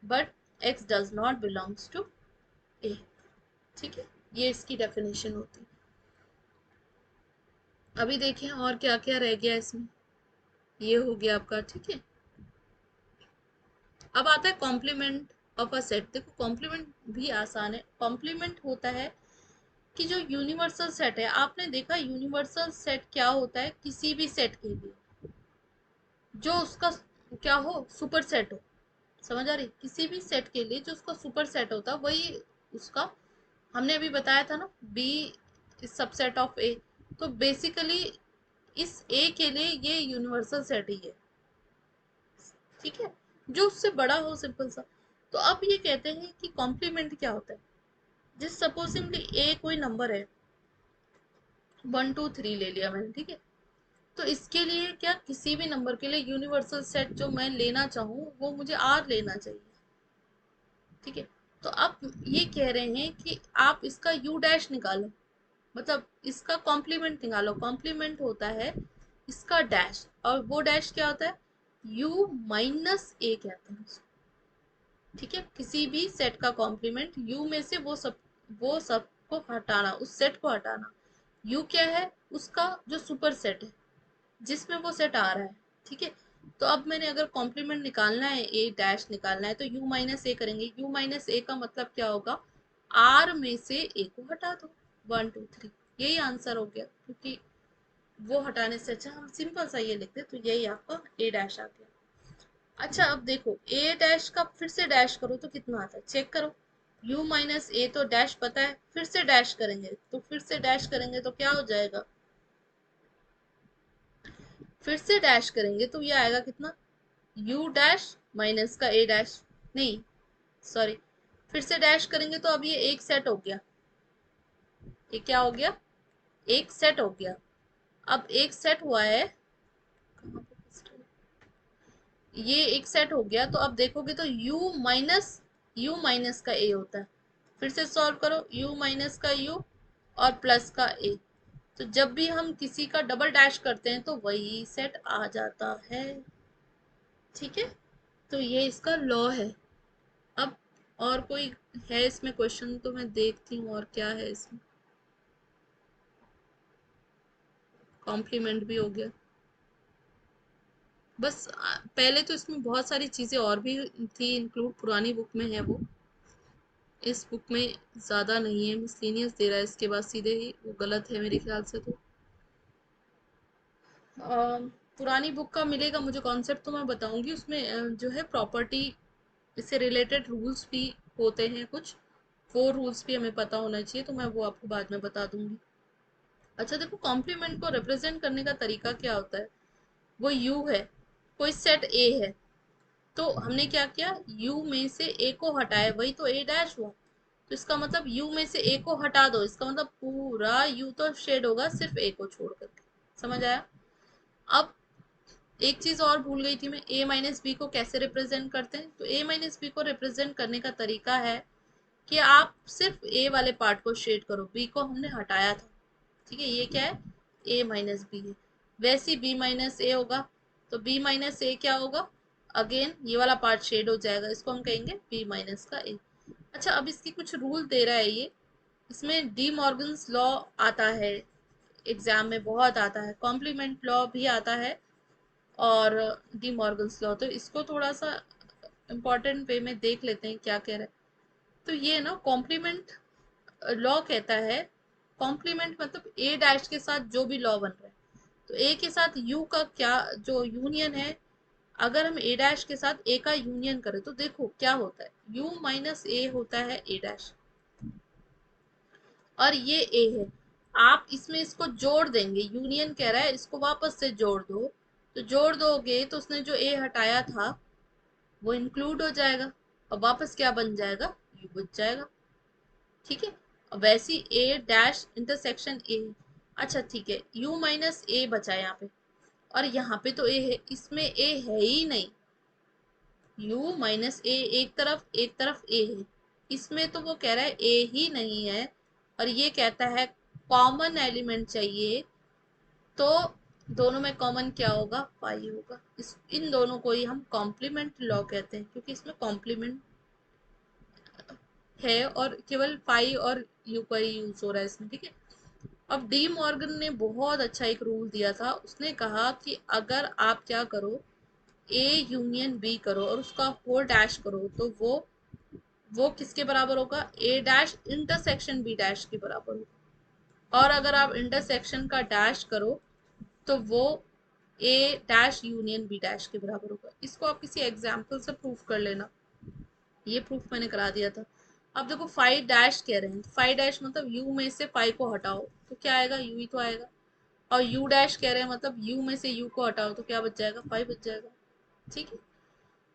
but x does not belongs to A, ठीक है, ये इसकी डेफिनेशन होती है। अभी देखें और क्या क्या रह गया इसमें, ये हो गया आपका, ठीक है। अब आता है कॉम्प्लीमेंट ऑफ अ सेट। देखो कॉम्प्लीमेंट भी आसान है। कॉम्प्लीमेंट होता है कि जो यूनिवर्सल सेट है, आपने देखा यूनिवर्सल सेट क्या होता है, किसी भी सेट के लिए जो उसका क्या हो, सुपर सेट हो, समझ आ रही, किसी भी सेट के लिए जो उसका सुपर सेट होता है वही उसका, हमने अभी बताया था ना, बी इज सबसेट ऑफ ए, तो बेसिकली इस ए के लिए ये यूनिवर्सल सेट ही है, ठीक है, जो उससे बड़ा हो, सिंपल सा। तो अब ये कहते हैं कि कॉम्प्लीमेंट क्या होता है, जिस सपोजिंगली ए कोई नंबर है, 1 2 3 ले लिया मैंने, ठीक है, तो इसके लिए क्या, किसी भी नंबर के लिए यूनिवर्सल सेट जो मैं लेना चाहूँ वो मुझे आर लेना चाहिए, ठीक है। तो अब ये कह रहे हैं कि आप इसका यू डैश निकालो, मतलब इसका कॉम्प्लीमेंट निकालो। कॉम्प्लीमेंट होता है इसका डैश, और वो डैश क्या होता है, यू माइनस ए कहते हैं उसको, ठीक है। किसी भी सेट का कॉम्प्लीमेंट यू में से वो सब को हटाना, उस सेट को हटाना। यू क्या है, उसका जो सुपर सेट है जिसमें वो सेट आ रहा है, ठीक है। तो अब मैंने अगर कॉम्प्लीमेंट निकालना है, ए डैश निकालना है, तो यू माइनस ए करेंगे। यू माइनस ए का मतलब क्या होगा, आर में से ए को हटा दो, 1 2 3, यही आंसर हो गया, क्योंकि वो हटाने से अच्छा हम सिंपल सा ये लिखते, तो यही आपका ए डैश आ गया। अच्छा अब देखो, ए डैश का फिर से डैश करो तो कितना आता है, चेक करो। यू माइनस ए तो डैश पता है, फिर से डैश करेंगे, तो फिर से डैश करेंगे तो क्या हो जाएगा, फिर से डैश करेंगे तो ये आएगा कितना, यू डैश माइनस का ए डैश, नहीं सॉरी, फिर से डैश करेंगे तो अब ये एक सेट हो गया, ये क्या हो गया, एक सेट हो गया। अब एक सेट हुआ है, ये एक सेट हो गया, तो अब देखोगे तो यू माइनस का ए होता है। फिर से सॉल्व करो, यू माइनस का यू और प्लस का ए, तो जब भी हम किसी का डबल डैश करते हैं तो वही सेट आ जाता है, ठीक है। तो ये इसका लॉ है। अब और कोई है इसमें क्वेश्चन, तो मैं देखती हूँ और क्या है इसमें। कॉम्प्लीमेंट भी हो गया, बस पहले तो इसमें बहुत सारी चीज़ें और भी थी इंक्लूड, पुरानी बुक में है वो, इस बुक में ज़्यादा नहीं है, मिसलेनियस दे रहा है इसके बाद सीधे ही, वो गलत है मेरे ख्याल से तो। पुरानी बुक का मिलेगा मुझे कॉन्सेप्ट तो मैं बताऊंगी, उसमें जो है प्रॉपर्टी इससे रिलेटेड रूल्स भी होते हैं कुछ, वो रूल्स भी हमें पता होना चाहिए, तो मैं वो आपको बाद में बता दूंगी। अच्छा देखो, कॉम्प्लीमेंट को रिप्रेजेंट करने का तरीका क्या होता है, वो यू है, कोई सेट ए है, तो हमने क्या किया, u में से a को हटाया, वही तो a डैश हुआ, तो इसका मतलब u में से a को हटा दो, इसका मतलब पूरा u तो शेड होगा सिर्फ a को छोड़ करके। समझ आया? अब एक चीज और भूल गई थी मैं, a माइनस बी को कैसे रिप्रेजेंट करते हैं, तो a माइनस बी को रिप्रेजेंट करने का तरीका है कि आप सिर्फ a वाले पार्ट को शेड करो, b को हमने हटाया था, ठीक है, ये क्या है, a माइनस बी है, वैसे b माइनस ए होगा, तो b माइनस ए क्या होगा, अगेन ये वाला पार्ट शेड हो जाएगा, इसको हम कहेंगे b माइनस का ए। अच्छा, अब इसकी कुछ रूल दे रहा है ये, इसमें डी मॉर्गन्स लॉ आता है, एग्जाम में बहुत आता है, कॉम्प्लीमेंट लॉ भी आता है, और डी मॉर्गन्स लॉ, तो इसको थोड़ा सा इम्पोर्टेंट वे में देख लेते हैं क्या कह रहा है। तो ये ना कॉम्प्लीमेंट लॉ कहता है, कॉम्प्लीमेंट मतलब ए डैश के साथ जो भी लॉ बन रहा है, तो ए के साथ यू का क्या जो यूनियन है, अगर हम ए डैश के साथ ए का यूनियन करें तो देखो क्या होता है, यू माइनस ए होता है ए डैश, और ये ए है, आप इसमें इसको जोड़ देंगे, यूनियन कह रहा है इसको वापस से जोड़ दो, तो जोड़ दोगे तो उसने जो ए हटाया था वो इंक्लूड हो जाएगा, और वापस क्या बन जाएगा, यू बच जाएगा, ठीक है। और वैसी ए डैश इंटरसेक्शन ए, अच्छा ठीक है, यू माइनस ए बचा यहाँ पे, और यहाँ पे तो ए है, इसमें ए है ही नहीं, u माइनस ए, एक तरफ a है, इसमें तो वो कह रहा है a ही नहीं है, और ये कहता है कॉमन एलिमेंट चाहिए, तो दोनों में कॉमन क्या होगा, पाई होगा, इस इन दोनों को ही हम कॉम्प्लीमेंट लॉ कहते हैं, क्योंकि इसमें कॉम्प्लीमेंट है और केवल पाई और यू का ही यूज हो रहा है इसमें, ठीक है। अब डी मॉर्गन ने बहुत अच्छा एक रूल दिया था, उसने कहा कि अगर आप क्या करो, ए यूनियन बी करो और उसका होल डैश करो, तो वो किसके बराबर होगा, ए डैश इंटरसेक्शन बी डैश के बराबर होगा, और अगर आप इंटरसेक्शन का डैश करो तो वो ए डैश यूनियन बी डैश के बराबर होगा। इसको आप किसी एग्जाम्पल से प्रूफ कर लेना, ये प्रूफ मैंने करा दिया था। अब देखो फाइव डैश कह रहे हैं, फाइव डैश मतलब यू में से फाइव को हटाओ तो क्या आएगा, यू ही तो आएगा, और यू डैश कह रहे हैं मतलब यू में से यू को हटाओ तो क्या बच जाएगा, फाइव बच जाएगा, ठीक है।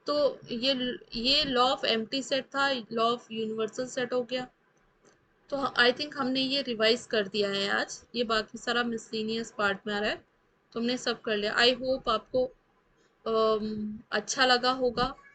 तो ये लॉ ऑफ एम्प्टी सेट था, लॉ ऑफ यूनिवर्सल सेट हो गया, तो आई थिंक हमने ये रिवाइज कर दिया है आज, ये बाकी सारा मिसलिनियस पार्ट में आ रहा है, तो हमने सब कर लिया। आई होप आपको अच्छा लगा होगा।